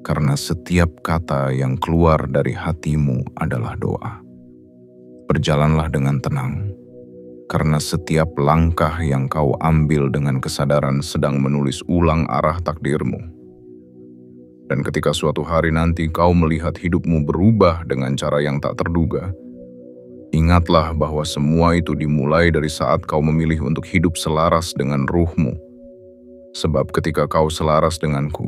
karena setiap kata yang keluar dari hatimu adalah doa. Berjalanlah dengan tenang, karena setiap langkah yang kau ambil dengan kesadaran sedang menulis ulang arah takdirmu. Dan ketika suatu hari nanti kau melihat hidupmu berubah dengan cara yang tak terduga, ingatlah bahwa semua itu dimulai dari saat kau memilih untuk hidup selaras dengan ruhmu. Sebab ketika kau selaras denganku,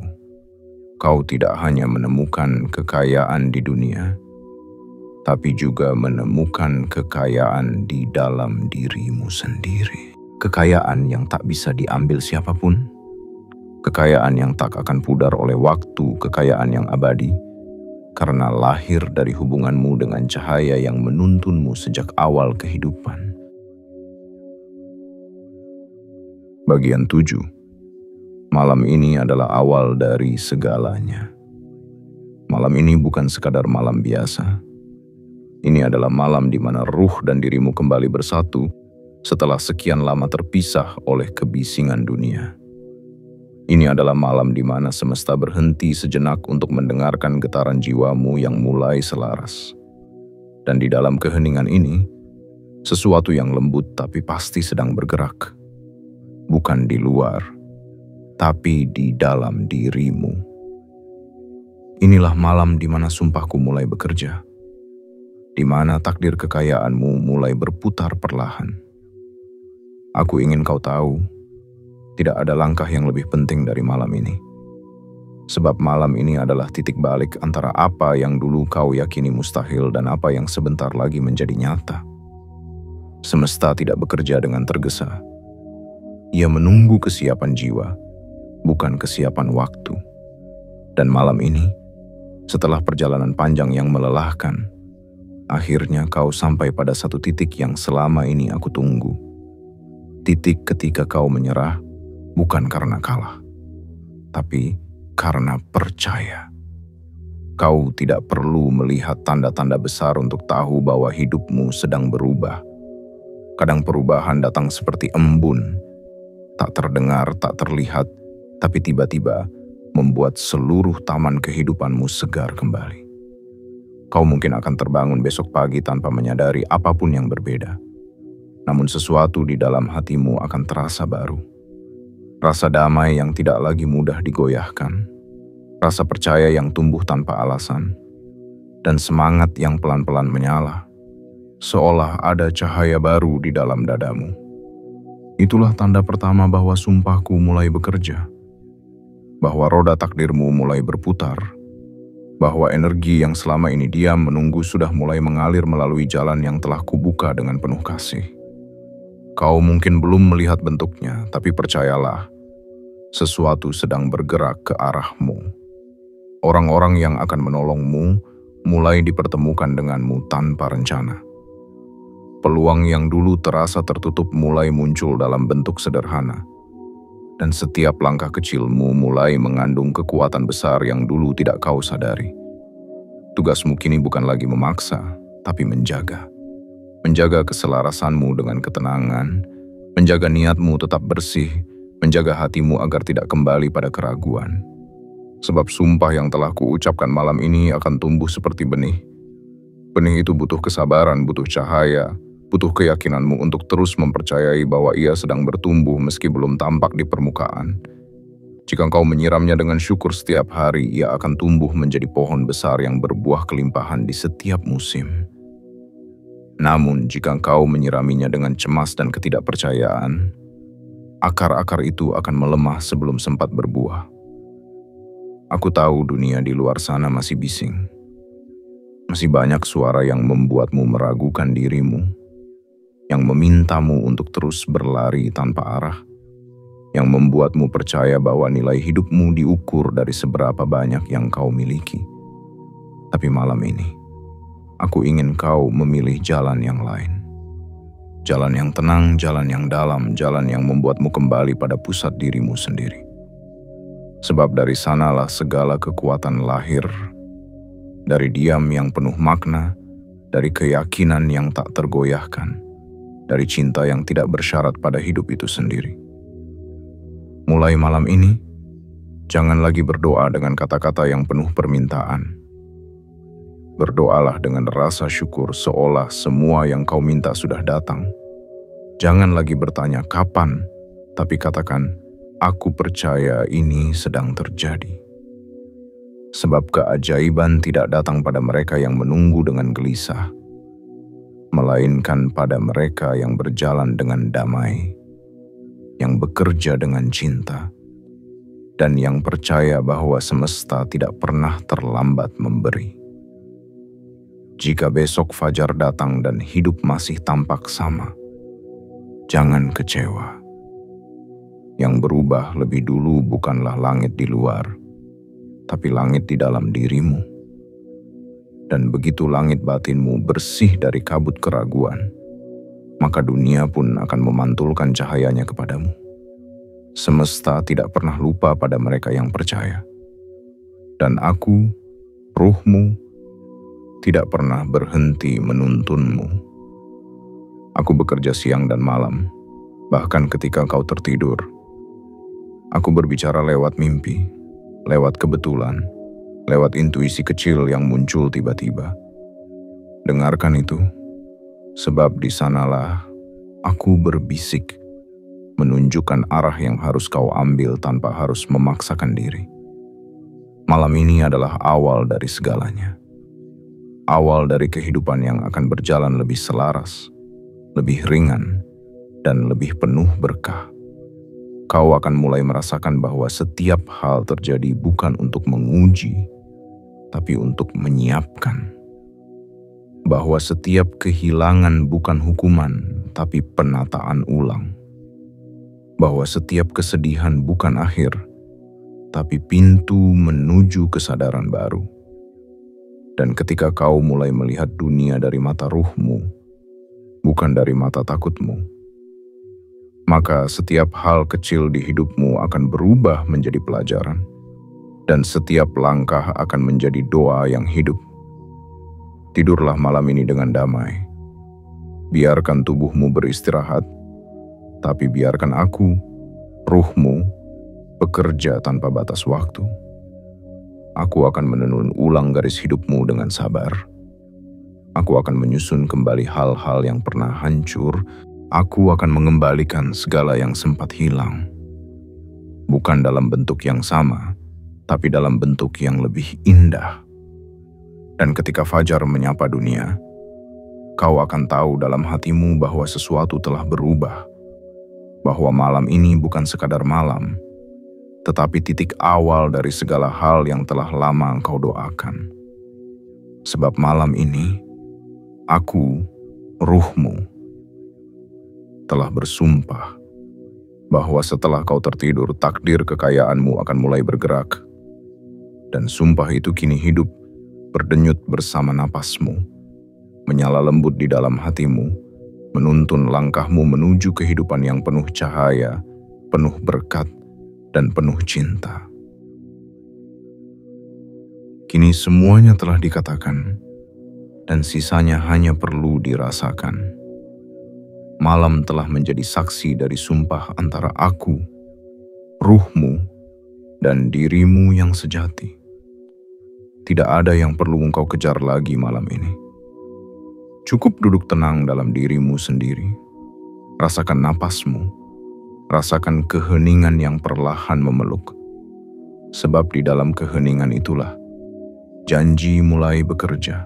kau tidak hanya menemukan kekayaan di dunia, tapi juga menemukan kekayaan di dalam dirimu sendiri. Kekayaan yang tak bisa diambil siapapun, kekayaan yang tak akan pudar oleh waktu, kekayaan yang abadi, karena lahir dari hubunganmu dengan cahaya yang menuntunmu sejak awal kehidupan. Bagian 7. Malam ini adalah awal dari segalanya. Malam ini bukan sekadar malam biasa. Ini adalah malam di mana ruh dan dirimu kembali bersatu setelah sekian lama terpisah oleh kebisingan dunia. Ini adalah malam di mana semesta berhenti sejenak untuk mendengarkan getaran jiwamu yang mulai selaras. Dan di dalam keheningan ini, sesuatu yang lembut tapi pasti sedang bergerak. Bukan di luar, tapi di dalam dirimu. Inilah malam di mana sumpahku mulai bekerja, di mana takdir kekayaanmu mulai berputar perlahan. Aku ingin kau tahu, tidak ada langkah yang lebih penting dari malam ini. Sebab malam ini adalah titik balik antara apa yang dulu kau yakini mustahil dan apa yang sebentar lagi menjadi nyata. Semesta tidak bekerja dengan tergesa. Ia menunggu kesiapan jiwa, bukan kesiapan waktu. Dan malam ini, setelah perjalanan panjang yang melelahkan, akhirnya kau sampai pada satu titik yang selama ini aku tunggu. Titik ketika kau menyerah, bukan karena kalah, tapi karena percaya. Kau tidak perlu melihat tanda-tanda besar untuk tahu bahwa hidupmu sedang berubah. Kadang perubahan datang seperti embun, tak terdengar, tak terlihat, tapi tiba-tiba membuat seluruh taman kehidupanmu segar kembali. Kau mungkin akan terbangun besok pagi tanpa menyadari apapun yang berbeda. Namun sesuatu di dalam hatimu akan terasa baru. Rasa damai yang tidak lagi mudah digoyahkan. Rasa percaya yang tumbuh tanpa alasan. Dan semangat yang pelan-pelan menyala. Seolah ada cahaya baru di dalam dadamu. Itulah tanda pertama bahwa sumpahku mulai bekerja. Bahwa roda takdirmu mulai berputar. Bahwa energi yang selama ini diam menunggu sudah mulai mengalir melalui jalan yang telah kubuka dengan penuh kasih. Kau mungkin belum melihat bentuknya, tapi percayalah, sesuatu sedang bergerak ke arahmu. Orang-orang yang akan menolongmu mulai dipertemukan denganmu tanpa rencana. Peluang yang dulu terasa tertutup mulai muncul dalam bentuk sederhana. Dan setiap langkah kecilmu mulai mengandung kekuatan besar yang dulu tidak kau sadari. Tugasmu kini bukan lagi memaksa, tapi menjaga. Menjaga keselarasanmu dengan ketenangan, menjaga niatmu tetap bersih, menjaga hatimu agar tidak kembali pada keraguan. Sebab sumpah yang telah kuucapkan malam ini akan tumbuh seperti benih. Benih itu butuh kesabaran, butuh cahaya, butuh keyakinanmu untuk terus mempercayai bahwa ia sedang bertumbuh meski belum tampak di permukaan. Jika engkau menyiramnya dengan syukur setiap hari, ia akan tumbuh menjadi pohon besar yang berbuah kelimpahan di setiap musim. Namun, jika engkau menyiraminya dengan cemas dan ketidakpercayaan, akar-akar itu akan melemah sebelum sempat berbuah. Aku tahu dunia di luar sana masih bising. Masih banyak suara yang membuatmu meragukan dirimu, yang memintamu untuk terus berlari tanpa arah, yang membuatmu percaya bahwa nilai hidupmu diukur dari seberapa banyak yang kau miliki. Tapi malam ini, aku ingin kau memilih jalan yang lain. Jalan yang tenang, jalan yang dalam, jalan yang membuatmu kembali pada pusat dirimu sendiri. Sebab dari sanalah segala kekuatan lahir, dari diam yang penuh makna, dari keyakinan yang tak tergoyahkan, dari cinta yang tidak bersyarat pada hidup itu sendiri. Mulai malam ini, jangan lagi berdoa dengan kata-kata yang penuh permintaan. Berdoalah dengan rasa syukur seolah semua yang kau minta sudah datang. Jangan lagi bertanya kapan, tapi katakan, aku percaya ini sedang terjadi. Sebab keajaiban tidak datang pada mereka yang menunggu dengan gelisah, melainkan pada mereka yang berjalan dengan damai, yang bekerja dengan cinta, dan yang percaya bahwa semesta tidak pernah terlambat memberi. Jika besok fajar datang dan hidup masih tampak sama, jangan kecewa. Yang berubah lebih dulu bukanlah langit di luar, tapi langit di dalam dirimu. Dan begitu langit batinmu bersih dari kabut keraguan, maka dunia pun akan memantulkan cahayanya kepadamu. Semesta tidak pernah lupa pada mereka yang percaya. Dan aku, ruhmu, tidak pernah berhenti menuntunmu. Aku bekerja siang dan malam, bahkan ketika kau tertidur. Aku berbicara lewat mimpi, lewat kebetulan, lewat intuisi kecil yang muncul tiba-tiba. Dengarkan itu, sebab di sanalah aku berbisik, menunjukkan arah yang harus kau ambil tanpa harus memaksakan diri. Malam ini adalah awal dari segalanya. Awal dari kehidupan yang akan berjalan lebih selaras, lebih ringan, dan lebih penuh berkah. Kau akan mulai merasakan bahwa setiap hal terjadi bukan untuk menguji, tapi untuk menyiapkan. Bahwa setiap kehilangan bukan hukuman, tapi penataan ulang. Bahwa setiap kesedihan bukan akhir, tapi pintu menuju kesadaran baru. Dan ketika kau mulai melihat dunia dari mata ruhmu, bukan dari mata takutmu, maka setiap hal kecil di hidupmu akan berubah menjadi pelajaran, dan setiap langkah akan menjadi doa yang hidup. Tidurlah malam ini dengan damai. Biarkan tubuhmu beristirahat, tapi biarkan aku, ruhmu, bekerja tanpa batas waktu. Aku akan menenun ulang garis hidupmu dengan sabar. Aku akan menyusun kembali hal-hal yang pernah hancur. Aku akan mengembalikan segala yang sempat hilang. Bukan dalam bentuk yang sama, tapi dalam bentuk yang lebih indah. Dan ketika fajar menyapa dunia, kau akan tahu dalam hatimu bahwa sesuatu telah berubah. Bahwa malam ini bukan sekadar malam, tetapi titik awal dari segala hal yang telah lama engkau doakan. Sebab malam ini, aku, ruhmu, telah bersumpah bahwa setelah kau tertidur, takdir kekayaanmu akan mulai bergerak. Dan sumpah itu kini hidup, berdenyut bersama napasmu, menyala lembut di dalam hatimu, menuntun langkahmu menuju kehidupan yang penuh cahaya, penuh berkat, dan penuh cinta. Kini semuanya telah dikatakan, dan sisanya hanya perlu dirasakan. Malam telah menjadi saksi dari sumpah antara aku, ruhmu, dan dirimu yang sejati. Tidak ada yang perlu engkau kejar lagi malam ini. Cukup duduk tenang dalam dirimu sendiri. Rasakan napasmu, rasakan keheningan yang perlahan memeluk. Sebab di dalam keheningan itulah janji mulai bekerja.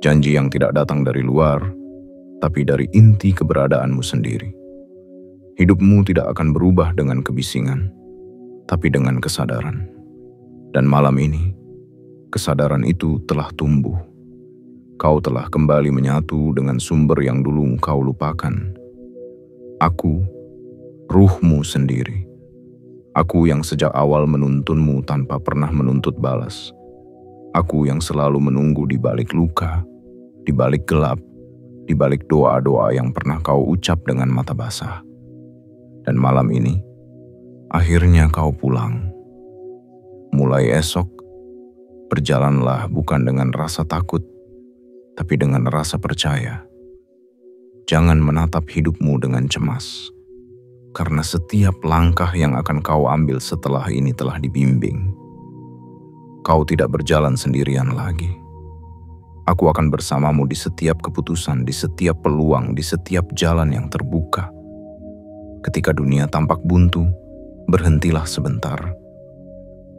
Janji yang tidak datang dari luar, tapi dari inti keberadaanmu sendiri. Hidupmu tidak akan berubah dengan kebisingan, tapi dengan kesadaran. Dan malam ini, kesadaran itu telah tumbuh. Kau telah kembali menyatu dengan sumber yang dulu kau lupakan. Aku, ruhmu sendiri. Aku yang sejak awal menuntunmu tanpa pernah menuntut balas. Aku yang selalu menunggu di balik luka, di balik gelap, di balik doa-doa yang pernah kau ucap dengan mata basah. Dan malam ini, akhirnya kau pulang. Mulai esok, berjalanlah bukan dengan rasa takut, tapi dengan rasa percaya. Jangan menatap hidupmu dengan cemas, karena setiap langkah yang akan kau ambil setelah ini telah dibimbing. Kau tidak berjalan sendirian lagi. Aku akan bersamamu di setiap keputusan, di setiap peluang, di setiap jalan yang terbuka. Ketika dunia tampak buntu, berhentilah sebentar.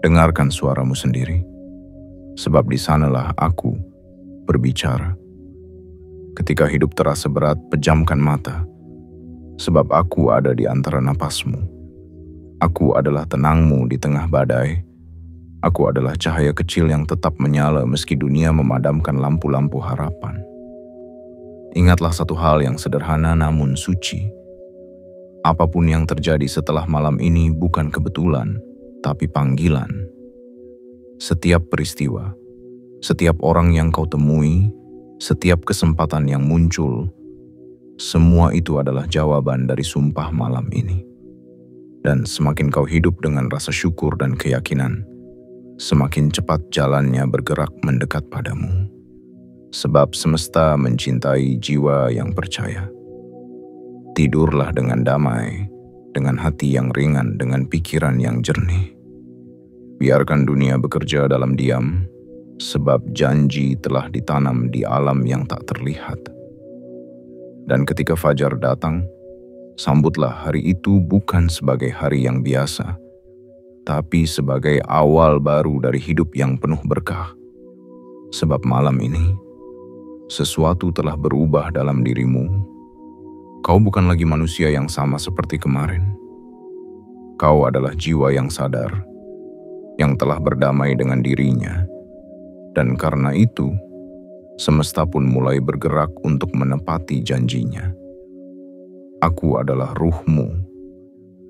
Dengarkan suaramu sendiri, sebab di sanalah aku berbicara. Ketika hidup terasa berat, pejamkan mata, sebab aku ada di antara napasmu. Aku adalah tenangmu di tengah badai. Aku adalah cahaya kecil yang tetap menyala meski dunia memadamkan lampu-lampu harapan. Ingatlah satu hal yang sederhana namun suci. Apapun yang terjadi setelah malam ini bukan kebetulan, tapi panggilan. Setiap peristiwa, setiap orang yang kau temui, setiap kesempatan yang muncul, semua itu adalah jawaban dari sumpah malam ini. Dan semakin kau hidup dengan rasa syukur dan keyakinan, semakin cepat jalannya bergerak mendekat padamu. Sebab semesta mencintai jiwa yang percaya. Tidurlah dengan damai, dengan hati yang ringan, dengan pikiran yang jernih. Biarkan dunia bekerja dalam diam, sebab janji telah ditanam di alam yang tak terlihat. Dan ketika fajar datang, sambutlah hari itu bukan sebagai hari yang biasa, tapi sebagai awal baru dari hidup yang penuh berkah. Sebab malam ini, sesuatu telah berubah dalam dirimu. Kau bukan lagi manusia yang sama seperti kemarin. Kau adalah jiwa yang sadar, yang telah berdamai dengan dirinya. Dan karena itu, semesta pun mulai bergerak untuk menepati janjinya. Aku adalah ruhmu.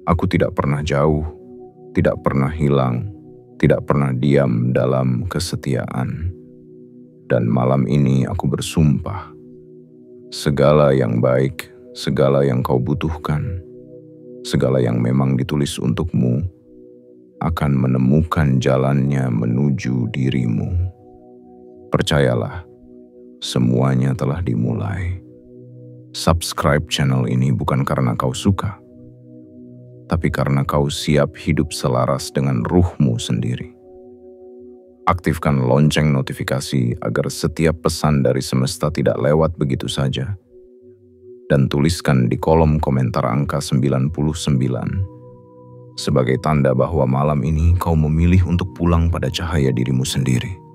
Aku tidak pernah jauh, tidak pernah hilang, tidak pernah diam dalam kesetiaan. Dan malam ini aku bersumpah, segala yang baik, segala yang kau butuhkan, segala yang memang ditulis untukmu, akan menemukan jalannya menuju dirimu. Percayalah, semuanya telah dimulai. Subscribe channel ini bukan karena kau suka, tapi karena kau siap hidup selaras dengan ruhmu sendiri. Aktifkan lonceng notifikasi agar setiap pesan dari semesta tidak lewat begitu saja. Dan tuliskan di kolom komentar angka 99 sebagai tanda bahwa malam ini kau memilih untuk pulang pada cahaya dirimu sendiri.